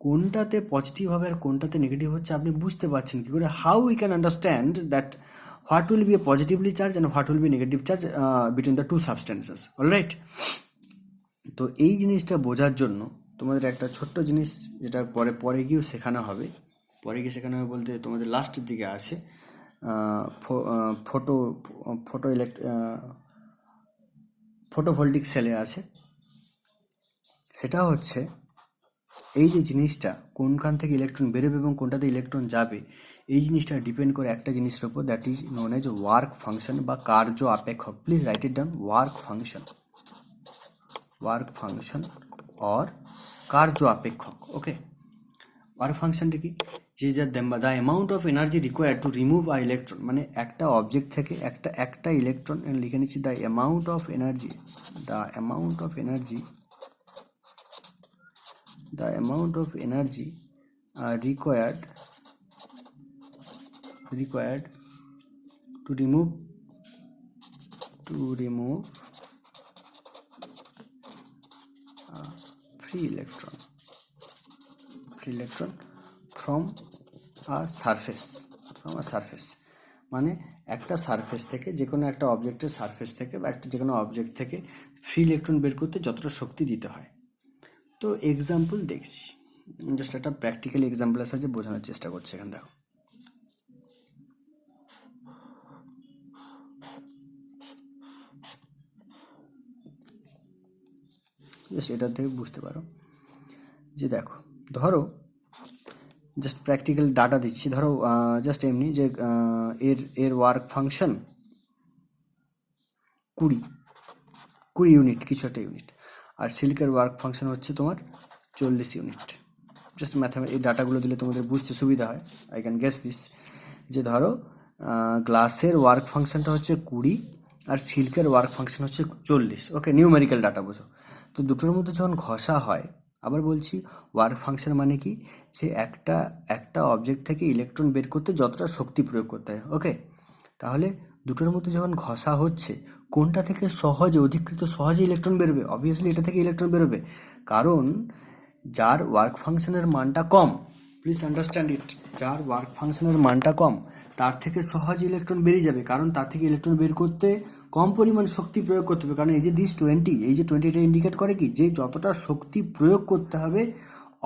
কোনটাতে পজিটিভ হবে আর কোনটাতে নেগেটিভ হচ্ছে আপনি বুঝতে পারছেন কি করে? How we can understand that what will be a positively charge and what will be negative charge between the two substances? Alright, তো এই জিনিসটা বোঝার জন্য তোমাদের একটা ছোট্ট জিনিস, যেটা পরে গিয়েও শেখানো হবে, বলতে তোমাদের লাস্টের দিকে আছে, ফটোভোল্টিক সেলে আছে। সেটা হচ্ছে এই যে জিনিসটা, কোনখান থেকে ইলেকট্রন বেরোবে এবং কোনটাতে ইলেকট্রন যাবে, এই জিনিসটা ডিপেন্ড করে একটা জিনিসের উপর, that is known as work function বা কার্য আপেক্ষক। Please write it down, work function or কার্য আপেক্ষক। ওকে, ওয়ার্ক ফাংশনটা কি, যে the amount of energy required to remove a electron, মানে একটা অবজেক্ট থেকে একটা ইলেকট্রন, লিখে নিচ্ছি the amount of energy required to remove free electron from a surface, মানে একটা সারফেস থেকে, যে কোনো একটা অবজেক্টের সারফেস থেকে বা যে কোনো অবজেক্ট থেকে ফ্রি ইলেকট্রন বের করতে যতটা শক্তি দিতে হয়। তো এক্সাম্পল দেখছি, জাস্ট একটা প্র্যাকটিক্যাল এক্সাম্পলের সাহায্যে বোঝানোর চেষ্টা করছি। এখানে দেখো, জাস্ট এটা থেকে বুঝতে পারো, যে দেখো, ধরো জাস্ট প্র্যাকটিক্যাল ডাটা দিচ্ছি, ধরো জাস্ট এমনি, যে এর ওয়ার্ক ফাংশন 20 ইউনিট, কিছু একটা ইউনিট, আর সিল্কের ওয়ার্ক ফাংশন হচ্ছে তোমার 40 ইউনিট। জাস্ট এই ডাটাগুলো দিলে তোমাদের বুঝতে সুবিধা হয়, আই ক্যান গেস দিস, যে ধরো গ্লাসের ওয়ার্ক ফাংশনটা হচ্ছে 20 আর সিল্কের ওয়ার্ক ফাংশন হচ্ছে 40। ওকে, নিউমেরিক্যাল ডাটা বোঝো। তো দুটোর মধ্যে যখন ঘষা হয়, আবার বলছি ওয়ার্ক ফাংশন মানে কি, যে একটা অবজেক্ট থেকে ইলেকট্রন বের করতে যতটা শক্তি প্রয়োগ করতে হয়। ওকে, তাহলে দুটোর মধ্যে যখন ঘষা হচ্ছে, কোনটা থেকে সহজে ইলেকট্রন বেরোবে? অবভিয়াসলি এটা থেকে ইলেকট্রন বেরোবে, কারণ যার ওয়ার্ক ফাংশনের মানটা কম, প্লিজ আন্ডারস্ট্যান্ড ইট, যার ওয়ার্ক ফাংশনের মানটা কম তার থেকে সহজ ইলেকট্রন বেরিয়ে যাবে, কারণ তার থেকে ইলেকট্রন বের করতে কম পরিমাণ শক্তি প্রয়োগ করতে হবে। কারণ এই যে 20 ইন্ডিকেট করে কি, যে যতটা শক্তি প্রয়োগ করতে হবে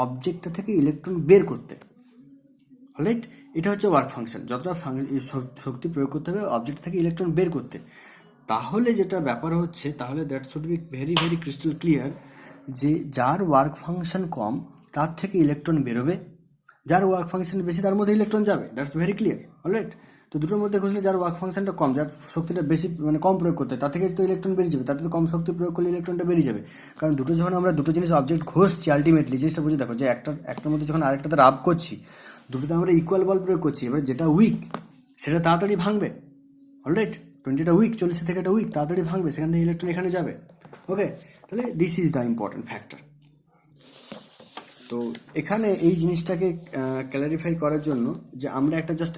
অবজেক্টটা থেকে ইলেকট্রন বের করতে। রাইট, এটা হচ্ছে ওয়ার্ক ফাংশন, যতটা শক্তি প্রয়োগ করতে হবে অবজেক্ট থেকে ইলেকট্রন বের করতে। তাহলে যেটা ব্যাপার হচ্ছে, তাহলে that should be very very crystal clear, যে যার ওয়ার্ক ফাংশন কম তার থেকে ইলেকট্রন বেরোবে, যার ওয়ার্ক ফাংশন বেশি তার মধ্যে ইলেকট্রন যাবে। That's very clear. অলরাইট, তো দুটোর মধ্যে খুঁজলে যার ওয়ার্ক ফাংশনটা কম, যার শক্তিটা বেশি মানে কম প্রয়োগ করতে হয়, তার থেকে তো ইলেকট্রন বেরিয়ে যাবে, তাতে তো কম শক্তি প্রয়োগ করলে ইলেকট্রনটা বেরিয়ে যাবে। কারণ যখন আমরা দুটো জিনিস অবজেক্ট ঘষছি, আলটিমেটলি জিনিসটা বুঝে দেখো, যে একটার মধ্যে যখন আরেকটাতে রাব করছি, দুটোতে আমরা ইকুয়াল বল প্রয়োগ করছি। এবার যেটা উইক সেটা তাড়াতাড়ি ভাঙবে। অলরাইট, 20টা উইক, 40 থেকে একটা উইক তাড়াতাড়ি ভাঙবে, সেখান থেকে ইলেকট্রন এখানে যাবে। ওকে, তাহলে this is the important factor. তো এখানে এই জিনিসটাকে ক্ল্যারিফাই করার জন্য, যে আমরা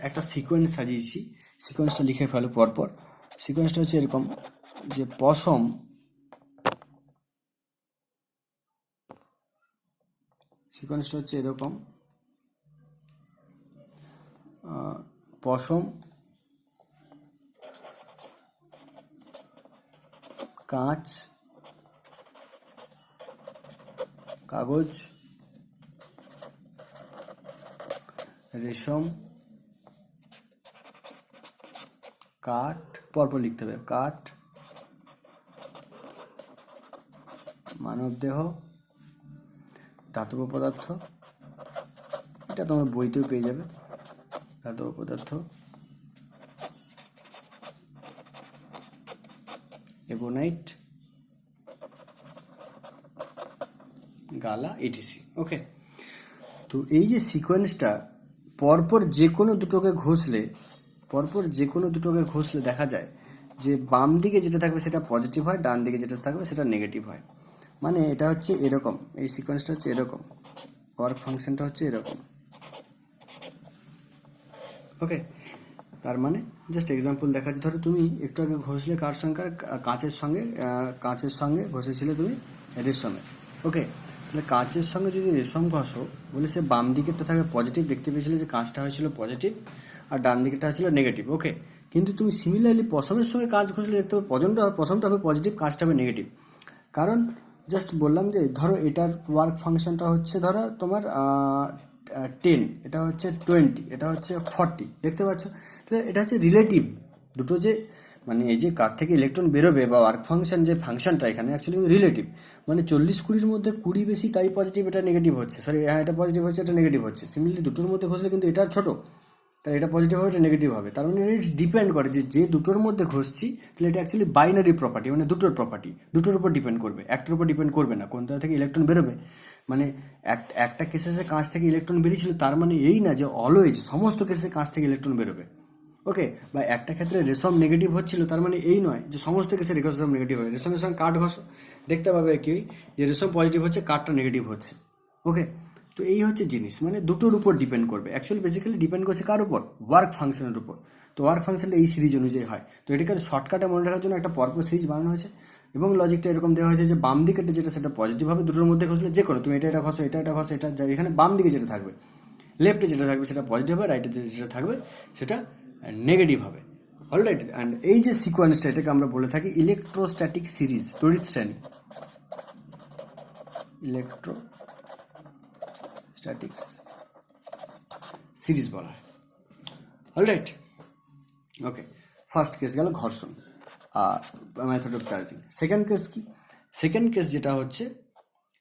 একটা সিকোয়েন্স সাজিয়েছি, সিকোয়েন্সটা লিখে ফেলো পরপর। সিকোয়েন্সটা হচ্ছে এরকম, যে পশম সিকোয়েন্সটা হচ্ছে এরকম, পশম, কাঁচ, কাগজ, রেশম, কাঠ, পরপর লিখতে হবে, কাঠ, মানবদেহ, ধাতব পদার্থ, এটা তোমার বইতেও পেয়ে যাবে, ধাতব পদার্থ, এবোনাইট, গালা, ইটিসি। ওকে, তো এই যে সিকোয়েন্সটা পরপর যে কোনো দুটোকে ঘষলে দেখা যায় যে বাম দিকে যেটা থাকবে সেটা পজিটিভ হয়, ডান দিকে যেটা থাকবে সেটা নেগেটিভ হয়। মানে এটা হচ্ছে এরকম, এই সিকোয়েন্সটা হচ্ছে এরকম, ওয়ার্ক ফাংশনটা হচ্ছে এরকম। ওকে, তার মানে জাস্ট এক্সাম্পল দেখাচ্ছি। ধরো তুমি একটু আগে ঘষলে কার সঙ্গে, কাঁচের সঙ্গে ঘষেছিলে তুমি রেশমে। ওকে, তাহলে কাঁচের সঙ্গে যদি রেশম ঘষো, বলে সে বাম দিকেরটা থাকবে পজিটিভ, দেখতে পেয়েছিলে যে কাঁচটা হয়েছিল পজিটিভ আর ডান দিকেরটা হয়েছিল নেগেটিভ। ওকে, কিন্তু তুমি সিমিলারলি পশমের সঙ্গে কাঁচ ঘষলে দেখতে পাবে পশমটা হবে পজিটিভ, কাঁচটা হবে নেগেটিভ। কারণ জাস্ট বললাম যে ধরো এটার ওয়ার্ক ফাংশনটা হচ্ছে ধরো তোমার 10, এটা হচ্ছে 20, এটা হচ্ছে 40, দেখতে পাচ্ছ? তাহলে এটা হচ্ছে রিলেটিভ, দুটো যে মানে এই যে কার থেকে ইলেকট্রন বেরোবে বা ওয়ার্ক ফাংশন যে ফাংশনটা এখানে অ্যাকচুয়ালি রিলেটিভ। মানে 40-20-র মধ্যে 20 বেশি, তাই পজিটিভ, এটা নেগেটিভ হচ্ছে, সরি হ্যাঁ এটা পজিটিভ হচ্ছে, এটা নেগেটিভ হচ্ছে। সিমিলারলি দুটোর মধ্যে ঘষলে কিন্তু এটা ছোটো, তাহলে এটা পজিটিভ হবে, এটা নেগেটিভ হবে। তার মানে ইটস ডিপেন্ড করে যে দুটোর মধ্যে ঘষছি, তাহলে এটা অ্যাকচুয়ালি বাইনারি প্রপার্টি, মানে দুটোর প্রপার্টি, দুটোর উপর ডিপেন্ড করবে, একটার উপর ডিপেন্ড করবে না কোনটা থেকে ইলেকট্রন বেরোবে। মানে একটা কেসে কাঁচ থেকে ইলেকট্রন বেরিয়েছিল, তার মানে এই না যে অলওয়েজ সমস্ত কেসে কাঁচ থেকে ইলেকট্রন বেরোবে। ওকে, বা একটা ক্ষেত্রে রেশম নেগেটিভ হচ্ছিল, তার মানে এই নয় যে সমস্ত কেসে রেশম নেগেটিভ হয়। রেশমের সঙ্গে কাঠ ঘষো, দেখতে পাবে কি যে রেশম পজিটিভ হচ্ছে, কাঠটা নেগেটিভ হচ্ছে। ওকে, তো এই হচ্ছে জিনিস, মানে দুটোর উপর ডিপেন্ড করবে। অ্যাকচুয়ালি বেসিক্যালি ডিপেন্ড করছে কার উপর? ওয়ার্ক ফাংশনের উপর। তো ওয়ার্ক ফাংশনটা এই সিরিজ অনুযায়ী হয়। তো এটাকে শর্টকাটে মনে রাখার জন্য একটা পরপর সিরিজ বানানো হয়েছে, এবং লজিকটা এরকম দেওয়া হয়েছে যে বাম দিকেটা যেটা সেটা পজিটিভ হবে, দুটোর মধ্যে ঘষলে যে কোনো তুমি এটা ঘষো, এটা ঘষো, এটা এখানে বাম দিকে যেটা থাকবে, লেফটে যেটা থাকবে সেটা পজিটিভ হবে, রাইটে যেটা থাকবে সেটা নেগেটিভ হবে। অলরাইট, অ্যান্ড এই যে সিকোয়েন্সটা, এটাকে আমরা বলে থাকি ইলেকট্রোস্ট্যাটিক সিরিজ, তড়িৎ শ্রেণী, ইলেকট্রোস্ট্যাটিক্স সিরিজ বলা হয়। অলরাইট, ওকে, ফার্স্ট কেস গেল ঘর্ষণ আর method of charging. Second case কি? সেকেন্ড কেস যেটা হচ্ছে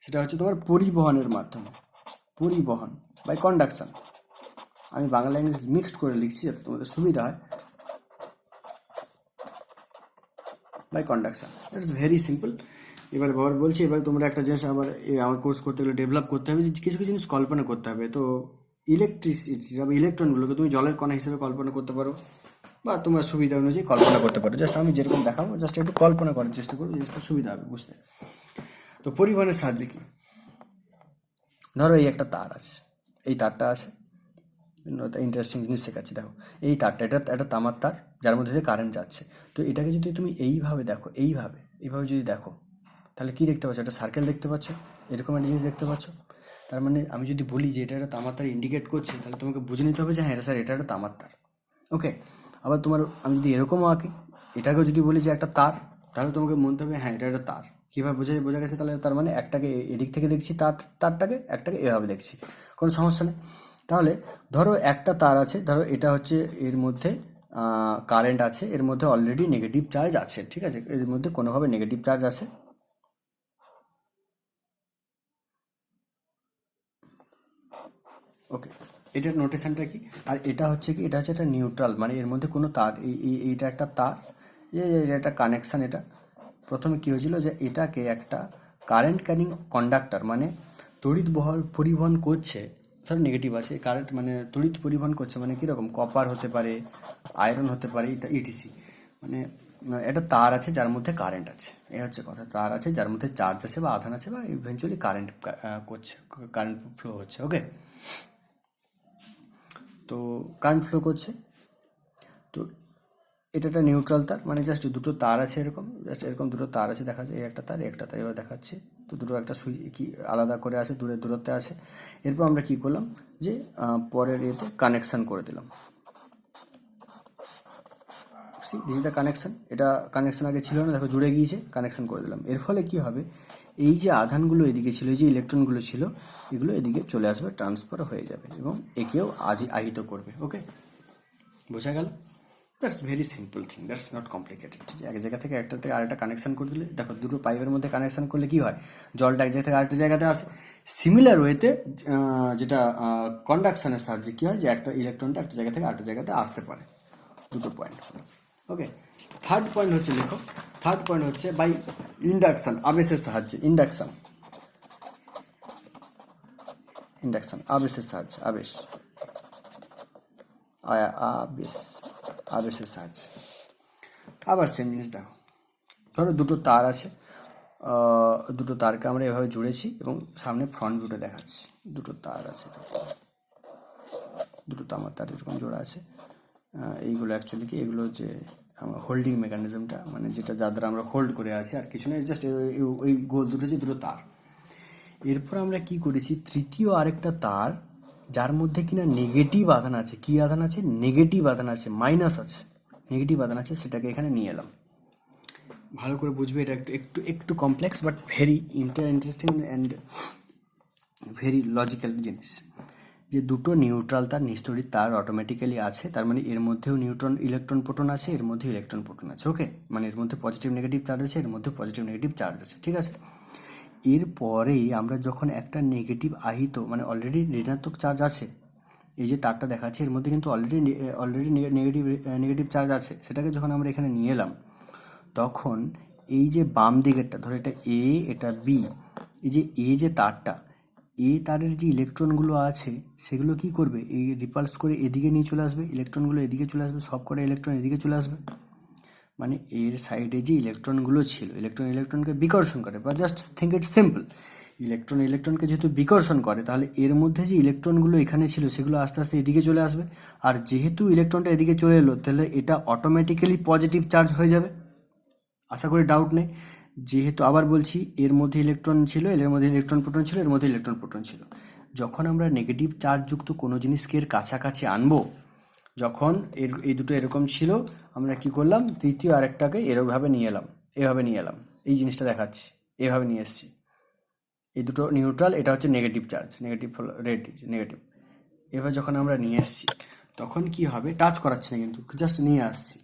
সেটা হচ্ছে তোমার পরিবহনের মাধ্যমে, পরিবহন বাই কন্ডাকশন। আমি বাংলা ইংলিশ মিক্সড করে লিখছি যাতে তোমাদের সুবিধা হয়। By conduction, it's very simple. এবার বলছি, এবার তোমরা একটা জিনিস আমার কোর্স করতে গেলে ডেভেলপ করতে হবে, কিছু কিছু জিনিস কল্পনা করতে হবে। তো ইলেকট্রিসিটি বা ইলেকট্রনগুলোকে তুমি জলের কণা হিসেবে কল্পনা করতে পারো, বা তোমার সুবিধা অনুযায়ী কল্পনা করতে পারো। জাস্ট আমি যেরকম দেখাবো জাস্ট একটু কল্পনা করার চেষ্টা করবো, জিনিসটা সুবিধা হবে বুঝতে। তো পরিবহনের সাহায্যে কি, ধরো এই একটা তার আছে, এই তারটা আছে, ইন্টারেস্টিং জিনিস শেখাচ্ছি দেখো। এই তারটা এটা একটা তামার তার যার মধ্যে দিয়ে কারেন্ট যাচ্ছে। তো এটাকে যদি তুমি এইভাবে দেখো, এইভাবে যদি দেখো, তাহলে কি দেখতে পাচ্ছ? একটা সার্কেল দেখতে পাচ্ছ, এরকম একটা জিনিস দেখতে পাচ্ছ। তার মানে আমি যদি বলি যে এটা একটা তামার তার ইন্ডিকেট করছে, তাহলে তোমাকে বুঝে নিতে হবে যে হ্যাঁ এটা স্যার এটা একটা তামার তার। ওকে, আবার তোমার আমি যদি এরকমও আঁকি, এটাকেও যদি বলি যে একটা তার, তাহলে তোমাকে মনতে হবে হ্যাঁ এটা একটা তার। কীভাবে বোঝা গেছে? তাহলে তার মানে একটাকে এদিক থেকে দেখছি, তারটাকে একটাকে এভাবে দেখছি, কোনো সমস্যা নেই। তাহলে ধরো একটা তার আছে, ধরো এটা হচ্ছে এর মধ্যে কারেন্ট আছে, এর মধ্যে অলরেডি নেগেটিভ চার্জ আছে, ঠিক আছে, এর মধ্যে কোনোভাবে নেগেটিভ চার্জ আছে। ওকে, এটার নোটেশনটা কি? আর এটা হচ্ছে কি, এটা হচ্ছে একটা নিউট্রাল, মানে এর মধ্যে কোনো তার, এইটা একটা তার, এটা একটা কানেকশান। এটা প্রথমে কী হয়েছিল যে এটাকে একটা কারেন্ট ক্যারিং কন্ডাক্টর, মানে তড়িৎ পরিবহন করছে, ধর নেগেটিভ আছে কারেন্ট, মানে তড়িৎ পরিবহন করছে, মানে কীরকম কপার হতে পারে, আয়রন হতে পারে, এটা ইটিসি। মানে একটা তার আছে যার মধ্যে কারেন্ট আছে, এ হচ্ছে কথা। তার আছে যার মধ্যে চার্জ আছে বা আধান আছে বা ইভেনচুয়ালি কারেন্ট করছে, কারেন্ট ফ্লো হচ্ছে। ওকে, তো কারেন্ট ফ্লো করছে। তো এটা একটা নিউট্রাল তার, মানে জাস্ট দুটো তার আছে এরকম, জাস্ট এরকম দুটো তার আছে, দেখা যায় এই একটা তার একটা তার, এবার দেখাচ্ছে। তো দুটো একটা সুইচ কি আলাদা করে আছে, দূরত্বে আছে। এরপর আমরা কি করলাম যে পরের ইয়েতে কানেকশান করে দিলাম। This is the connection. এটা কানেকশান আগে ছিল না, দেখো জুড়ে গিয়েছে, কানেকশান করে দিলাম। এর ফলে কি হবে, এই যে আধানগুলো এদিকে ছিল, এই যে ইলেকট্রনগুলো ছিল, এগুলো এদিকে চলে আসবে, ট্রান্সফার হয়ে যাবে এবং একেও আহিত করবে। ওকে, বোঝা গেল? That's very simple thing, that's not complicated. এক জায়গা থেকে একটা থেকে আরেকটা কানেকশন করে দিলে, দেখো দুটো পাইপের মধ্যে কানেকশন করলে কি হয়, জলটা এক জায়গা থেকে আরেকটা জায়গাতে আসে। সিমিলার ওয়েতে যেটা কন্ডাকশনের সাহায্যে কী হয় যে একটা ইলেকট্রনটা একটা জায়গা থেকে আরেকটা জায়গাতে আসতে পারে। দুটো পয়েন্ট। ওকে, থার্ড পয়েন্ট হচ্ছে, লেখো, থার্ড পয়েন্ট হচ্ছে বাই ইন্ডাকশন, আবেশের সাহায্যে। ইন্ডাকশন আবেশের সাহায্যে, আবেশের সাহায্যে। আবার সেম জিনিস দেখো, ধরো দুটো তার আছে, দুটো তারকে আমরা এভাবে জুড়েছি এবং সামনে ফ্রন্ট ভিউটা দেখাচ্ছি। দুটো তার আছে, দুটো তামার তার এরকম জোড়া আছে। এইগুলো অ্যাকচুয়ালি কি, এগুলো যে আমার হোল্ডিং মেকানিজমটা, মানে যেটা যার দ্বারা আমরা হোল্ড করে আছি, আর কিছু নয়, জাস্ট ওই গোল দুটো যে দুটো তার। এরপর আমরা কি করেছি, তৃতীয় আরেকটা তার যার মধ্যে কিনা নেগেটিভ আধান আছে। কি আধান আছে? নেগেটিভ আধান আছে, মাইনাস আছে, নেগেটিভ আধান আছে, সেটাকে এখানে নিয়ে এলাম। ভালো করে বুঝবে, এটা একটু একটু একটু complex but very interesting and very logical জিনিস। যে দুটো নিউট্রাল তার, নিস্তড়িত তার অটোমেটিক্যালি আছে, তার মানে এর মধ্যেও ইলেকট্রন প্রোটন আছে, এর মধ্যে ইলেকট্রন প্রোটন আছে। ওকে, মানে এর মধ্যে পজিটিভ নেগেটিভ চার্জ আছে, এর মধ্যে পজিটিভ নেগেটিভ চার্জ আছে, ঠিক আছে। এরপরেই আমরা যখন একটা নেগেটিভ আহিত, মানে অলরেডি ঋণাত্মক চার্জ আছে, এই যে তারটা দেখাচ্ছে এর মধ্যে কিন্তু অলরেডি নেগেটিভ চার্জ আছে, সেটাকে যখন আমরা এখানে নিয়ে এলাম, তখন এই যে বাম দিকেরটা, ধরো এটা এ, এটা বি, এই যে যে তারটা, তারের যে ইলেকট্রনগুলো আছে সেগুলো কি করবে, এই রিপালস করে এদিকে নিয়ে চলে আসবে, ইলেকট্রনগুলো এদিকে চলে আসবে, সব কটা ইলেকট্রন এদিকে চলে আসবে। মানে এর সাইডে যে ইলেকট্রনগুলো ছিল, ইলেকট্রনকে বিকর্ষণ করে, বা জাস্ট থিঙ্ক ইট সিম্পল, ইলেকট্রনকে যেহেতু বিকর্ষণ করে, তাহলে এর মধ্যে যে ইলেকট্রনগুলো এখানে ছিল সেগুলো আস্তে আস্তে এদিকে চলে আসবে। আর যেহেতু ইলেকট্রনটা এদিকে চলে এলো, তাহলে এটা অটোমেটিক্যালি পজিটিভ চার্জ হয়ে যাবে, আশা করি ডাউট নেই। যেহেতু আবার বলছি, এর মধ্যে ইলেকট্রন ছিল, এর মধ্যে ইলেকট্রন প্রোটন ছিল, এর মধ্যে ইলেকট্রন প্রোটন ছিল। যখন আমরা নেগেটিভ চার্জযুক্ত কোনো জিনিসকে এর কাছাকাছি আনবো, যখন এই দুটো এরকম ছিল, আমরা কি করলাম, তৃতীয় আরেকটাকে এরভাবে নিয়ে এলাম, এভাবে নিয়ে এলাম, এই জিনিসটা দেখাচ্ছি, এভাবে নিয়ে এসেছি। এই দুটো নিউট্রাল, এটা হচ্ছে negative charge, negative red negative. এবার যখন আমরা নিয়ে এসেছি, তখন কি হবে, টাচ করাচ্ছি না কিন্তু, জাস্ট নিয়ে আসছি,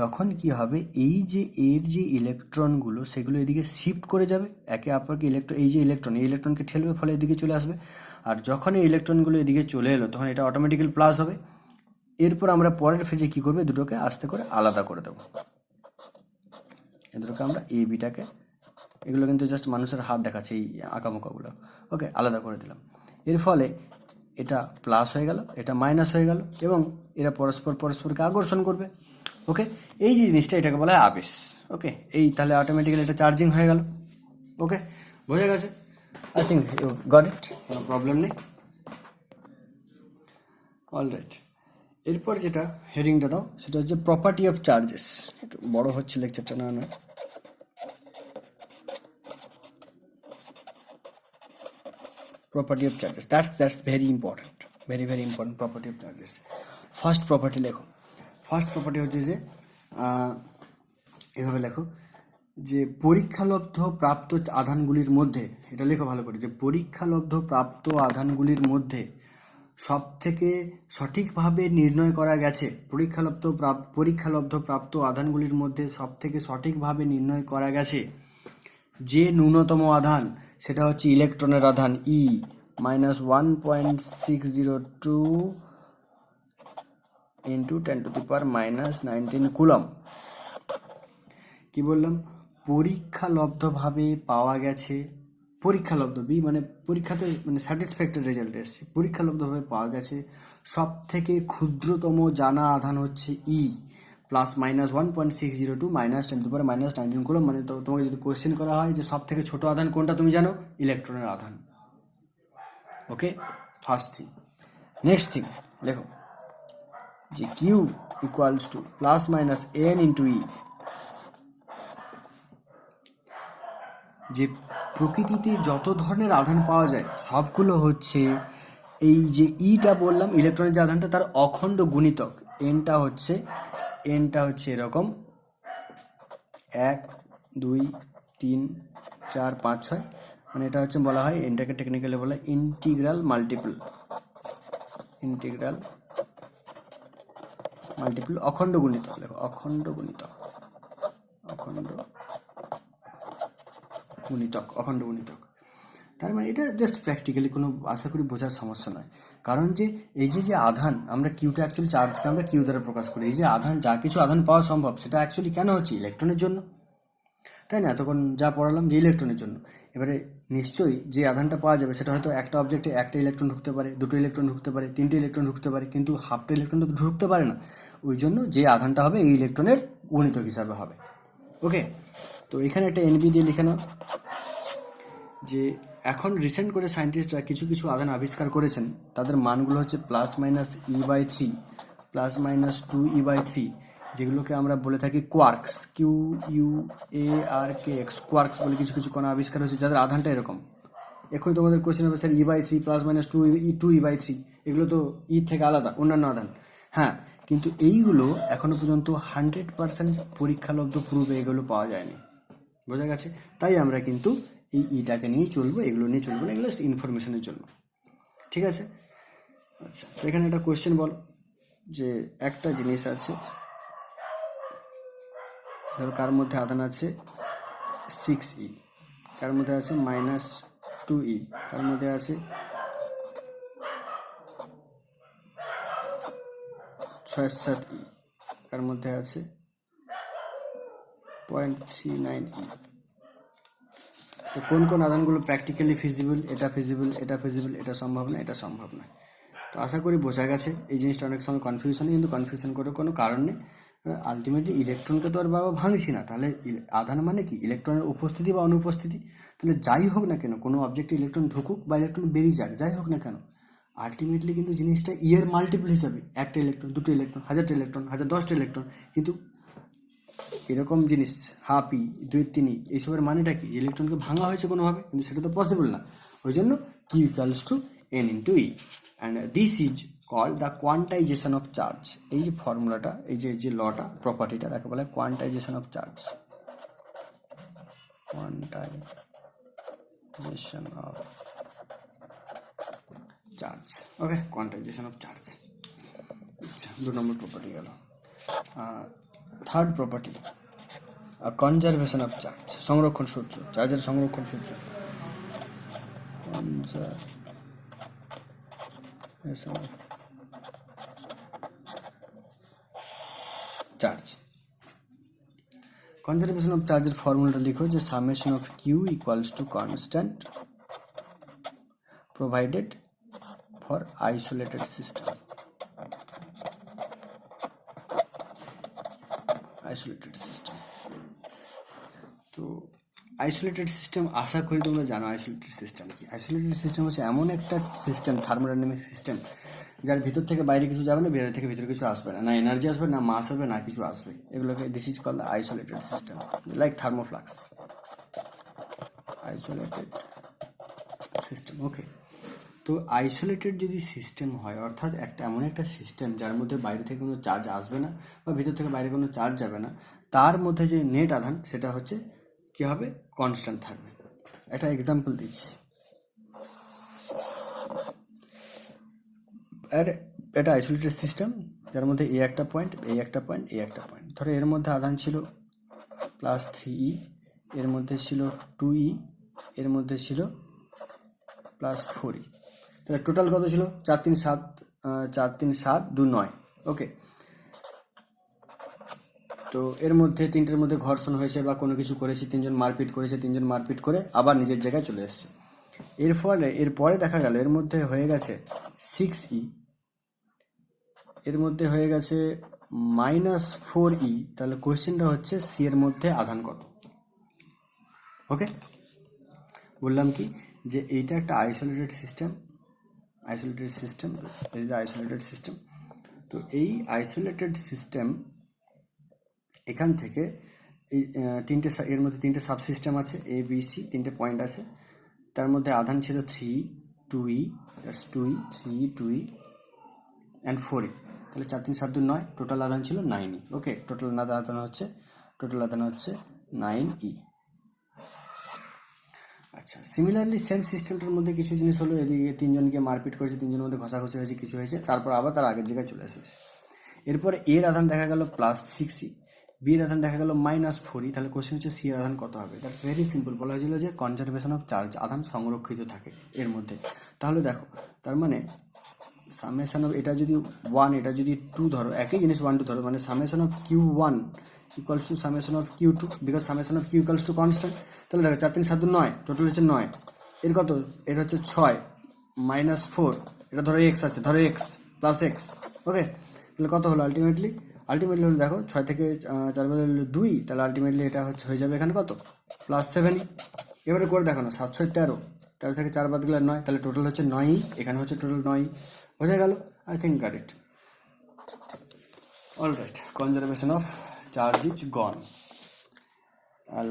তখন কি হবে, এই যে এর যে ইলেকট্রনগুলো সেগুলো এদিকে শিফট করে যাবে, একে অপরকে এই যে ইলেকট্রনকে ঠেলবে, ফলে এদিকে চলে আসবে। আর যখন এই ইলেকট্রনগুলো এদিকে চলে এলো, তখন এটা অটোমেটিক্যালি প্লাস হবে। এরপর আমরা পরের ফেজে কি করবে, দুটোকে আস্তে করে আলাদা করে দেবো। এ দুটোকে আমরা বিটাকে, এগুলো কিন্তু জাস্ট মানুষের হাত দেখাচ্ছে এই আঁকামোকাগুলো, ওকে, আলাদা করে দিলাম। এর ফলে এটা প্লাস হয়ে গেল, এটা মাইনাস হয়ে গেল, এবং এরা পরস্পরকে আকর্ষণ করবে। ওকে, এই যে জিনিসটা এটাকে বলা হয় আবেশ। ওকে, এই তাহলে অটোমেটিক্যালি এটা চার্জিং হয়ে গেল। ওকে, বোঝা গেছে? I think you got it, কোনো প্রবলেম নেই। অলরাইট, এরপর যেটা হেডিংটা দাও সেটা হচ্ছে প্রপার্টি অফ চার্জেস। একটু বড় হচ্ছে লেকচারটা, না না property of charges, that's very important, very important property of charges. First property লেখো। ফার্স্ট প্রপার্টি হচ্ছে যে এভাবে লেখো যে পরীক্ষালব্ধ প্রাপ্ত আধানগুলির মধ্যে, এটা লেখো ভালো করে, যে পরীক্ষালব্ধ প্রাপ্ত আধানগুলির মধ্যে সব থেকে সঠিকভাবে নির্ণয় করা গেছে, পরীক্ষালব্ধ প্রাপ্ত আধানগুলির মধ্যে সব থেকে সঠিকভাবে নির্ণয় করা গেছে যে ন্যূনতম আধান, সেটা হচ্ছে ইলেকট্রনের আধান ই -1.602 ইন্টু 10⁻⁻19 কুলম। কি বললাম? পরীক্ষালব্ধভাবে পাওয়া গেছে, পরীক্ষালব্ধ বি মানে পরীক্ষাতে মানে স্যাটিসফ্যাক্টরি রেজাল্ট এসছে, পরীক্ষালব্ধভাবে পাওয়া গেছে সব থেকে ক্ষুদ্রতম জানা আধান হচ্ছে ই +-1.602 10⁻⁻19 কুলম। মানে তো তোমাকে যদি কোয়েশ্চেন করা হয় যে সব থেকে ছোট আধান কোনটা, তুমি জানো ইলেকট্রনের আধান। Okay, first thing. Next thing লেখো যে Q equals to +-n into E. যে প্রকৃতিতে যত ধরনের আধান পাওয়া যায় সবগুলো হচ্ছে এই যে ইটা বললাম, ইলেকট্রনের যে আধানটা তার অখণ্ড গুণিতক। এনটা হচ্ছে এরকম 1 2 3 4 5 6, মানে এটা হচ্ছে বলা হয়, এনটাকে টেকনিক্যালি বলা হয় ইন্টিগ্রাল মাল্টিপল, অখণ্ড গুণিতক। দেখো অখণ্ড গুণিতক। তার মানে এটা জাস্ট প্র্যাকটিক্যালি কোনো আশা করি বোঝার সমস্যা নয়। কারণ যে এই যে আধান, আমরা কিউটা অ্যাকচুয়ালি চার্জকে আমরা কিউ দ্বারা প্রকাশ করি। এই যে আধান, যা কিছু আধান পাওয়া সম্ভব সেটা অ্যাকচুয়ালি কেন হচ্ছে? ইলেকট্রনের জন্য, তাই না? এতক্ষণ যা পড়ালাম যে ইলেকট্রনের জন্য। এবারে নিশ্চয়ই যে আধানটা পাওয়া যাবে সেটা হয়তো একটা অবজেক্টে একটা ইলেকট্রন ঢুকতে পারে, দুটো ইলেকট্রন ঢুকতে পারে, তিনটে ইলেকট্রন ঢুকতে পারে, কিন্তু হাফটা ইলেকট্রন তো ঢুকতে পারে না। ওই জন্য যে আধানটা হবে এই ইলেকট্রনের গুণিতক হিসাবে হবে। ওকে, তো এখানে একটা এনবি দিয়ে লিখে নাও যে এখন রিসেন্ট করে সায়েন্টিস্টরা কিছু কিছু আধান আবিষ্কার করেছেন, তাদের মানগুলো হচ্ছে +-e/3 +-2e/3, যেগুলোকে আমরা বলে থাকি কোয়ার্কস, QUARKX, কোয়ার্কস বলে কিছু কিছু কণা আবিষ্কার হয়েছে যাদের আধানটা এরকম। এখন তোমাদের কোশ্চেন হবে স্যার e/3 +-2e/3, এগুলো তো ই থেকে আলাদা অন্যান্য আধান। হ্যাঁ, কিন্তু এইগুলো এখনো পর্যন্ত 100% পরীক্ষালব্ধ প্রুফে এগুলো পাওয়া যায়নি। বোঝা গেছে? তাই আমরা কিন্তু এই ইটাকে নিয়েই চলবো, এগুলো নিয়ে চলবো না, এগুলো ইনফরমেশনের জন্য। ঠিক আছে? আচ্ছা, তো এখানে একটা কোয়েশ্চেন বলো যে একটা জিনিস আছে, ধরো কার মধ্যে আধান আছে 6e, কার মধ্যে আছে -2e, কার মধ্যে আছে 6-7e, কার মধ্যে আছে 0.39e। তো কোন কোন আধানগুলো প্র্যাকটিক্যালি ফিজিবল? এটা ফিজিবল, এটা ফিজিবল, এটা সম্ভব না, এটা সম্ভব না। তো আশা করি বোঝা গেছে। এই জিনিসটা অনেক সময় কনফিউশন, কিন্তু কনফিউশন করার কোনো কারণ নেই। আলটিমেটলি ইলেকট্রনকে তো আর বাবা ভাঙছি না, তাহলে আধান মানে কি? ইলেকট্রনের উপস্থিতি বা অনুপস্থিতি। তাহলে যাই হোক না কেন, কোনো অবজেক্টে ইলেকট্রন ঢুকুক বা ইলেকট্রন বেরিয়ে যাক, যাই হোক না কেন, আলটিমেটলি কিন্তু জিনিসটা ইয়ের মাল্টিপল হিসাবে, একটা ইলেকট্রন, দুটো ইলেকট্রন, 1000টা ইলেকট্রন, 1010টা ইলেকট্রন, কিন্তু এরকম জিনিস 1/2e 2/3 এইসবের মানেটা কি? ইলেকট্রনকে ভাঙা হয়েছে কোনোভাবে, কিন্তু সেটা তো পসিবল না। ওই জন্য Q = n × E, and this is called the quantisation of charge. এই যে ফর্মুলাটা, এই যে লটা, প্রপার্টিটা, তাকে বলে quantisation of charge. Quantisation of charge. Okay, quantisation of charge. আচ্ছা, 2 নম্বর প্রপার্টি গেল। Third property, conservation of charge, সংরক্ষণ সূত্র, চার্জের সংরক্ষণ সূত্র। চার্জ, কনজারভেশন অফ চার্জের ফর্মুলাটা লিখো যে summation of Q equals to constant provided for isolated system. Isolated system. তো আইসোলেটেড সিস্টেম আশা করি তোমরা জানো আইসোলেটেড সিস্টেম কি। আইসোলেটেড সিস্টেম হচ্ছে এমন একটা সিস্টেম, থার্মোডাইনামিক সিস্টেম, যার ভিতর থেকে বাইরে কিছু যাবে না, বাইরে থেকে ভিতরে কিছু আসবে না, না এনার্জি আসবে, না মাস আসবে, না কিছু আসবে। এগুলোকে this is call the isolated system, like thermoflux. Isolated system, okay. তো আইসোলেটেড যদি সিস্টেম হয়, অর্থাৎ এমন একটা সিস্টেম যার মধ্যে বাইরে থেকে কোনো চার্জ আসবে না বা ভিতর থেকে বাইরে কোনো চার্জ যাবে না, তার মধ্যে যে নেট আধান সেটা হচ্ছে কী হবে, কনস্ট্যান্ট থাকবে। একটা এক্সাম্পল দিচ্ছি। আর এটা আইসোলেটেড সিস্টেম যার মধ্যে এ একটা পয়েন্ট, এই একটা পয়েন্ট, এই একটা পয়েন্ট। ধরো এর মধ্যে আধান ছিল +3e, এর মধ্যে ছিল 2e, এর মধ্যে ছিল +4e। তাহলে টোটাল কত ছিল? 4 3 7, 4 3 7 2 9, ওকে। তো এর মধ্যে তিনটের মধ্যে ঘর্ষণ হয়েছে বা কোনো কিছু করেছে, তিনজন মারপিট করেছে, তিনজন মারপিট করে আবার নিজের জায়গায় চলে এসছে। এরপরে দেখা গেল এর মধ্যে হয়ে গেছে 6e, এর মধ্যে হয়ে গেছে -4e। তাহলে কোয়েশ্চেনটা হচ্ছে সি এর মধ্যে আধান কত? ওকে, বললাম কি যে এইটা একটা আইসোলেটেড সিস্টেম, আইসোলেটেড সিস্টেম। তো এই আইসোলেটেড সিস্টেম এখান থেকে এই এর মধ্যে তিনটে সাবসিস্টেম আছে, এ বি সি, তিনটে পয়েন্ট আছে। তার মধ্যে আধান ছিল 3, 2e, 2e, 3e, 2e and 4e। তাহলে 4 3 7 2 9, টোটাল আধান ছিল 9e। ওকে, টোটাল আধান হচ্ছে 9e। আচ্ছা, সিমিলারলি সেম সিস্টেমটার মধ্যে কিছু জিনিস হলো, এদিকে তিনজনকে মারপিট করেছে, তিনজনের মধ্যে ঘষাঘষি হয়েছে, কিছু হয়েছে, তারপর আবার তার আগের জায়গায় চলে এসেছে। এরপর এর আধান দেখা গেল +6e, বির আধান দেখা গেল -4e। তাহলে কোশ্চেন হচ্ছে সি এর আধান কত হবে? That's very simple. বলা হয়েছিল যে কনজারভেশন অফ চার্জ, আধান সংরক্ষিত থাকে এর মধ্যে। তাহলে দেখো, তার মানে সামেশন অফ, এটা যদি 1, এটা যদি 2 ধরো, একই জিনিস 1 2 ধরো, মানে summation of Q1 equals to summation of Q2, because summation of Q equals to constant. তাহলে দেখো 4 3 7 2 9, টোটাল হচ্ছে 9। এর কত? এর হচ্ছে 6 -4, এটা ধরো x আছে, ধরো x +x, ওকে। তাহলে কত হলো আলটিমেটলি হলো, দেখো 6 থেকে 4 বাদ দিলে 2, তাহলে আলটিমেটলি এটা হচ্ছে হয়ে যাবে এখানে কত, +7। এবারে করে দেখো না, 7 6 13, 13 থেকে 4 বাদ গেলে 9, তাহলে টোটাল হচ্ছে 9ই, এখানে হচ্ছে টোটাল 9ই। বোঝা গেল? I think got it. All right, conservation of charge is gone.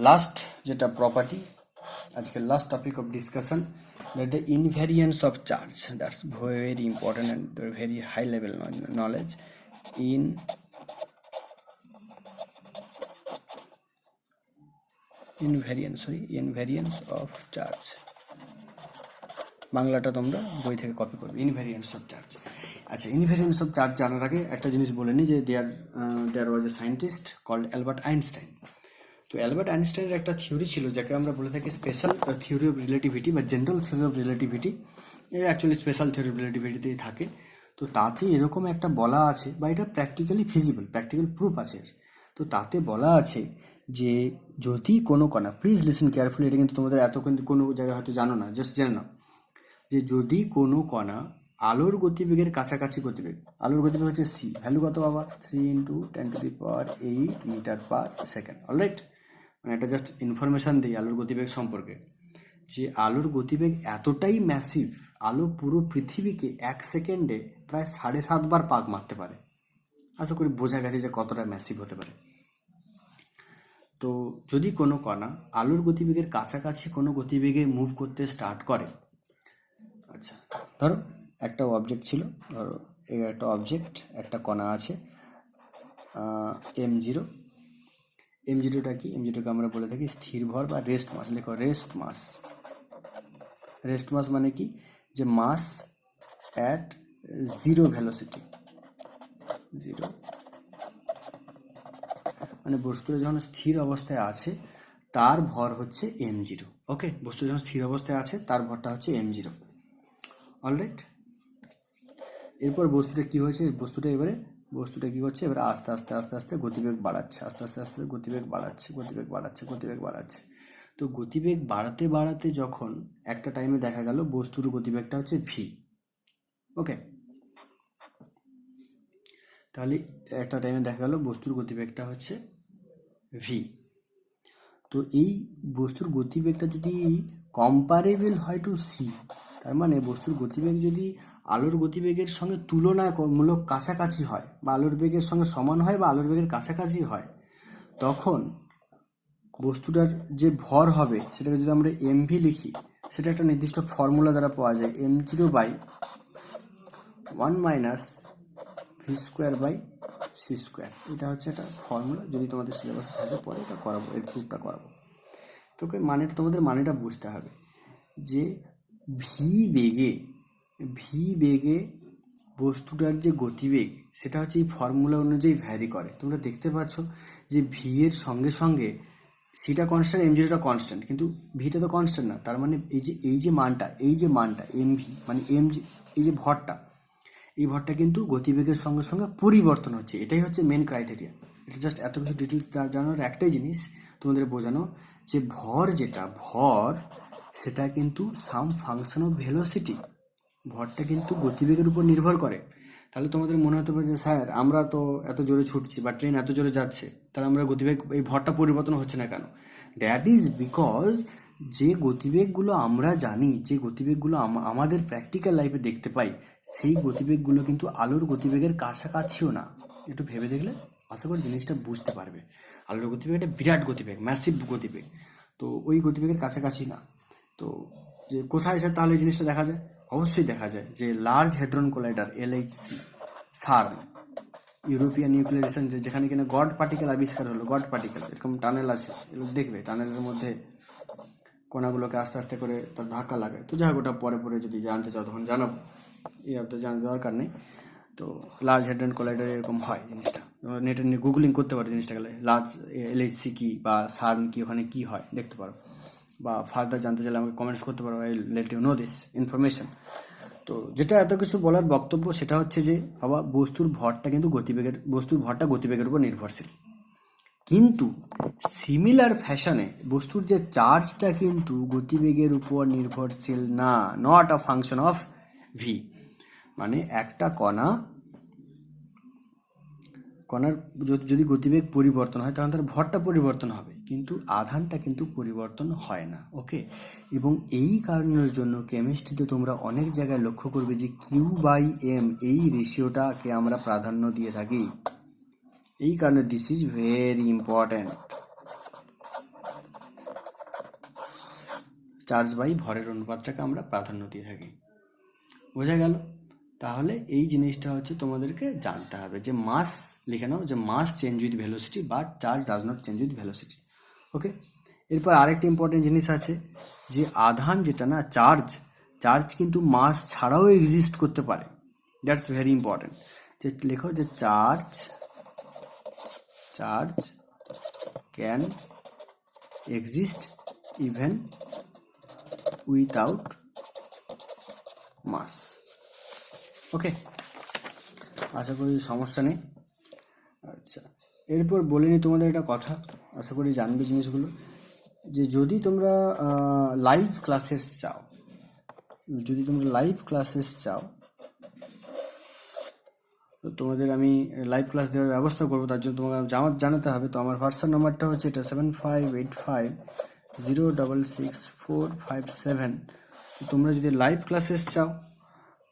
Last যেটা প্রপার্টি, আজকের last topic of discussion, that the invariance of charge. That's very important and very high level knowledge. Invariance of charge, বাংলাটা তোমরা বই থেকে copy করবে, ইনভ্যারিয়েন্স of charge. আচ্ছা, ইনভ্যারিয়েন্স of charge জানার আগে একটা জিনিস বলে নিই যে there was a scientist called Albert Einstein. তো অ্যালবার্ট আইনস্টাইনের একটা থিওরি ছিল যাকে আমরা বলে থাকি স্পেশাল থিওরি অফ রিলেটিভিটি বা general theory of relativity. Actually special theory of রিলেটিভিটিতেই থাকে। তো তাতে এরকম একটা বলা আছে, বা এটা প্র্যাকটিক্যালি ফিজিবল, প্র্যাকটিক্যাল প্রুফ আছে। তো তাতে বলা আছে যে যদি কোনো কণা, প্লিজ লিসেন কেয়ারফুলি, এটা কিন্তু তোমাদের এত কিন্তু কোনো জায়গায় হয়তো জানো না, জাস্ট জেনে নাও, যে যদি কোনো কণা আলোর গতিবেগের কাছাকাছি গতিবেগ, আলোর গতিবেগ হচ্ছে সি, ভ্যালু কত বাবা, 3 × 10⁸ মিটার/সেকেন্ড। অলরাইট, মানে এটা জাস্ট ইনফরমেশান দিই আলোর গতিবেগ সম্পর্কে, যে আলোর গতিবেগ এতটাই ম্যাসিভ, আলো পুরো পৃথিবীকে 1 সেকেন্ডে প্রায় 7.5 বার পাক মারতে পারে। আশা করি বোঝা গেছে যে কতটা ম্যাসিভ হতে পারে। তো যদি কোনো কণা আলোর গতিবেগের কাছাকাছি কোনো গতিবেগে মুভ করতে স্টার্ট করে, আচ্ছা ধরো একটা অবজেক্ট ছিল, ধরো একটা অবজেক্ট, একটা কণা আছে m0। m0টা কি? m0কে আমরা বলে থাকি স্থির ভর বা রেস্ট মাস। লেখো রেস্ট মাস। রেস্ট মাস মানে কি? যে মাস অ্যাট 0 ভেলোসিটি, 0 মানে বস্তুটা যখন স্থির অবস্থায় আছে তার ভর হচ্ছে m0। ওকে, বস্তু যখন স্থির অবস্থায় আছে তার ভরটা হচ্ছে m0। অলরাইট, এরপর বস্তুটা কি হয়েছে, বস্তুটা কি করছে, এবারে আস্তে আস্তে গতিবেগ বাড়াচ্ছে, আস্তে গতিবেগ বাড়াচ্ছে। তো গতিবেগ বাড়াতে যখন একটা টাইমে দেখা গেল বস্তুর গতিবেগটা হচ্ছে ভি। ওকে, তাহলে একটা টাইমে দেখা গেল বস্তুর গতিবেগটা হচ্ছে ভি। তো এই বস্তুর গতিবেগটা যদি কম্পারেবল হয় টু সি, তার মানে বস্তুর গতিবেগ যদি আলোর গতিবেগের সঙ্গে তুলনামূলক কাছাকাছি হয় বা আলোর বেগের সঙ্গে সমান হয় বা আলোর বেগের কাছাকাছি হয়, তখন বস্তুটার যে ভর হবে সেটাকে যদি আমরা এমভি লিখি, সেটা একটা নির্দিষ্ট ফর্মুলা দ্বারা পাওয়া যায়, m0/1 - v²/c²। এটা হচ্ছে একটা ফর্মুলা, যদি তোমাদের সিলেবাসে থাকে পরে এটা করাবো, এর প্রুফটা করাবো। তোকে তোমাদের মানেটা বুঝতে হবে যে ভি বেগে বস্তুটার যে গতিবেগ সেটা হচ্ছে এই ফর্মুলা অনুযায়ী ভ্যারি করে। তোমরা দেখতে পাচ্ছ যে ভি এর সঙ্গে সঙ্গে সিটা কনস্ট্যান্ট, m0টা কনস্ট্যান্ট, কিন্তু ভিটা তো কনস্ট্যান্ট না। তার মানে এই যে মানটা এমভি মানে এই যে ভরটা, এই ভরটা কিন্তু গতিবেগের সঙ্গে সঙ্গে পরিবর্তন হচ্ছে। এটাই হচ্ছে মেন ক্রাইটেরিয়া। এটা জাস্ট এত কিছু ডিটেলস জানানোর একটাই জিনিস তোমাদের বোঝানো যে ভর সেটা কিন্তু সাম ফাংশন অফ ভেলোসিটি। ভরটা কিন্তু গতিবেগের উপর নির্ভর করে। তাহলে তোমাদের মনে হতে পারে যে স্যার আমরা তো এত জোরে ছুটছি বা ট্রেন এত জোরে যাচ্ছে, তাহলে আমরা গতিবেগ এই ভরটা পরিবর্তন হচ্ছে না কেন? দ্যাট ইজ বিকজ যে গতিবেগগুলো আমরা জানি, যে গতিবেগগুলো আমাদের প্র্যাকটিক্যাল লাইফে দেখতে পাই, সেই গতিবেগগুলো কিন্তু আলোর গতিবেগের কাছাকাছিও না। একটু ভেবে দেখলে আশা করি জিনিসটা বুঝতে পারবে। আলোর গতিবেগ একটা বিরাট গতিবেগ, ম্যাসিভ গতিবেগ, তো ওই গতিবেগের কাছাকাছি না। তো যে কোথায় স্যার তাহলে এই জিনিসটা দেখা যায়? অবশ্যই দেখা যায় যে large hadron collider LHC, CERN, European nuclear research, যেখানে কিনা গড পার্টিকেল আবিষ্কার হলো। গড পার্টিকেল এরকম টানেল আছে, এগুলো দেখবে টানেলের মধ্যে কণাগুলোকে আস্তে আস্তে করে তার ধাক্কা লাগে। তো যাই হোক, ওটা পরে যদি জানতে চাও তখন জানাবো, এই তো জানার দরকার নেই। তো লার্জ হেড্রন কোলাইডার এরকম হয় জিনিসটা, নেটে নিয়ে গুগলিং করতে পারো জিনিসটা গেলে, লার্জ LHC কি বা সার্ন কি, ওখানে কি হয় দেখতে পারো, বা ফার্দার জানতে চাইলে আমাকে কমেন্টস করতে পারো। I let you know this information. তো যেটা এত কিছু বলার বক্তব্য সেটা হচ্ছে যে বাবা, বস্তুর ভরটা গতিবেগের উপর নির্ভরশীল, কিন্তু সিমিলার ফ্যাশনে বস্তুর যে চার্জটা কিন্তু গতিবেগের উপর নির্ভরশীল না, not a function of V. মানে একটা কণার যদি গতিবেগ পরিবর্তন হয় তখন তার ভরটা পরিবর্তন হবে, কিন্তু আধানটা কিন্তু পরিবর্তন হয় না। ওকে, এবং এই কারণের জন্য কেমিস্ট্রিতে তোমরা অনেক জায়গায় লক্ষ্য করবে যে Q/m এই রেশিওটাকে আমরা প্রাধান্য দিয়ে থাকি। এই কারণে this is very important. Charge by ভরের অনুপাতটাকে আমরা প্রাধান্য দিয়ে থাকি। বোঝা গেল? তাহলে এই জিনিসটা হচ্ছে তোমাদেরকে জানতে হবে যে মাস লিখে নাও, যে mass change with velocity but charge does not change with velocity. Okay, এরপর আরেকটা ইম্পর্টেন্ট জিনিস আছে যে আধান যেটা না, চার্জ কিন্তু মাস ছাড়াও এক্সিস্ট করতে পারে। That's very important. যে লেখো যে charge can exist even without mass. Okay, আশা করি সমস্যা নেই। আচ্ছা, এরপর বলে নিই তোমাদের একটা কথা, আশা করি জানবে জিনিসগুলো, যে যদি তোমরা লাইভ ক্লাসেস চাও, তো তোমাদের আমি লাইভ ক্লাস দেওয়ার ব্যবস্থা করবো। তার জন্য তোমাকে জানাতে হবে। তো আমার হোয়াটসঅ্যাপ নাম্বারটা হচ্ছে এটা 7585066457। তো তোমরা যদি লাইভ ক্লাসেস চাও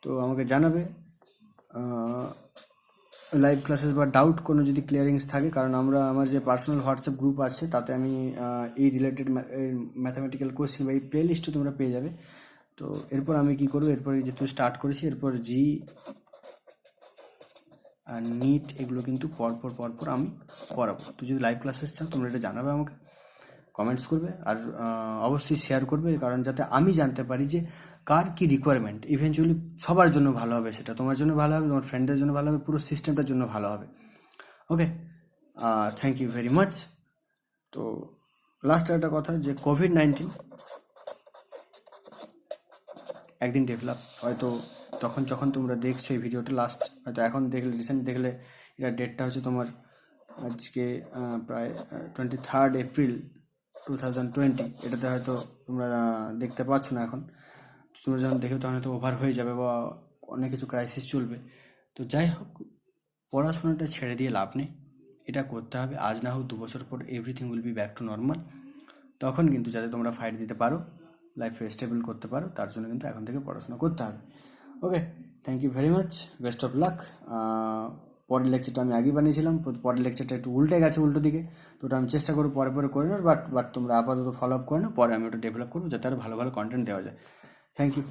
তো আমাকে জানাবে, লাইভ ক্লাসেস বা ডাউট কোনো যদি ক্লিয়ারিংস থাকে, কারণ আমার যে পার্সোনাল হোয়াটসঅ্যাপ গ্রুপ আছে তাতে আমি এই রিলেটেড ম্যাথামেটিক্যাল কোশ্চেন বা এই প্লে লিস্টও তোমরা পেয়ে যাবে। তো এরপর আমি কি করবো, এরপর যেহেতু স্টার্ট করেছি, এরপর জি আর নিট এগুলো কিন্তু পরপর আমি করাবো। তো যদি লাইভ ক্লাসেস চাও তোমরা এটা জানাবে, আমাকে কমেন্টস করবে, আর অবশ্যই শেয়ার করবে, কারণ যাতে আমি জানতে পারি যে কার কি রিকোয়ারমেন্ট। ইভেনচুয়ালি সবার জন্য ভালো হবে, সেটা তোমার জন্য ভালো হবে, তোমার ফ্রেন্ডের জন্য ভালো হবে, পুরো সিস্টেমটার জন্য ভালো হবে। Okay, thank you very much. তো লাস্ট একটা কথা, যে কোভিড-19 একদিন ডেভেলপ, হয়তো যখন তোমরা দেখছো এই ভিডিওটা, লাস্ট হয়তো এখন দেখলে, রিসেন্ট দেখলে, এটা ডেটটা হচ্ছে তোমার আজকে প্রায় 23 এপ্রিল 2020। এটাতে হয়তো তোমরা দেখতে পাচ্ছ না এখন, তোমরা যখন দেখো তখন হয়তো ওভার হয়ে যাবে বা অনেক কিছু ক্রাইসিস চলবে। তো যাই হোক, পড়াশোনাটা ছেড়ে দিয়ে লাভ নেই, এটা করতে হবে, আজ না হোক 2 বছর পর everything will be back to normal. তখন কিন্তু যাতে তোমরা ফাইট দিতে পারো, লাইফে স্টেবল করতে পারো, তার জন্য কিন্তু এখন থেকে পড়াশোনা করতে হবে। Okay, thank you very much, best of luck. পরের লেকচারটা আমি আগেই বানিয়েছিলাম, পরের লেকচারটা একটু উল্টে গেছে, উল্টো দিকে, তো ওটা আমি চেষ্টা করবো পরে পরে করে নেওয়ার, বাট তোমরা আপাতত ফলো আপ করে নাও, পরে আমি ওটা ডেভেলপ করবো যাতে আরও ভালো ভালো কন্টেন্ট দেওয়া যায়। Thank you.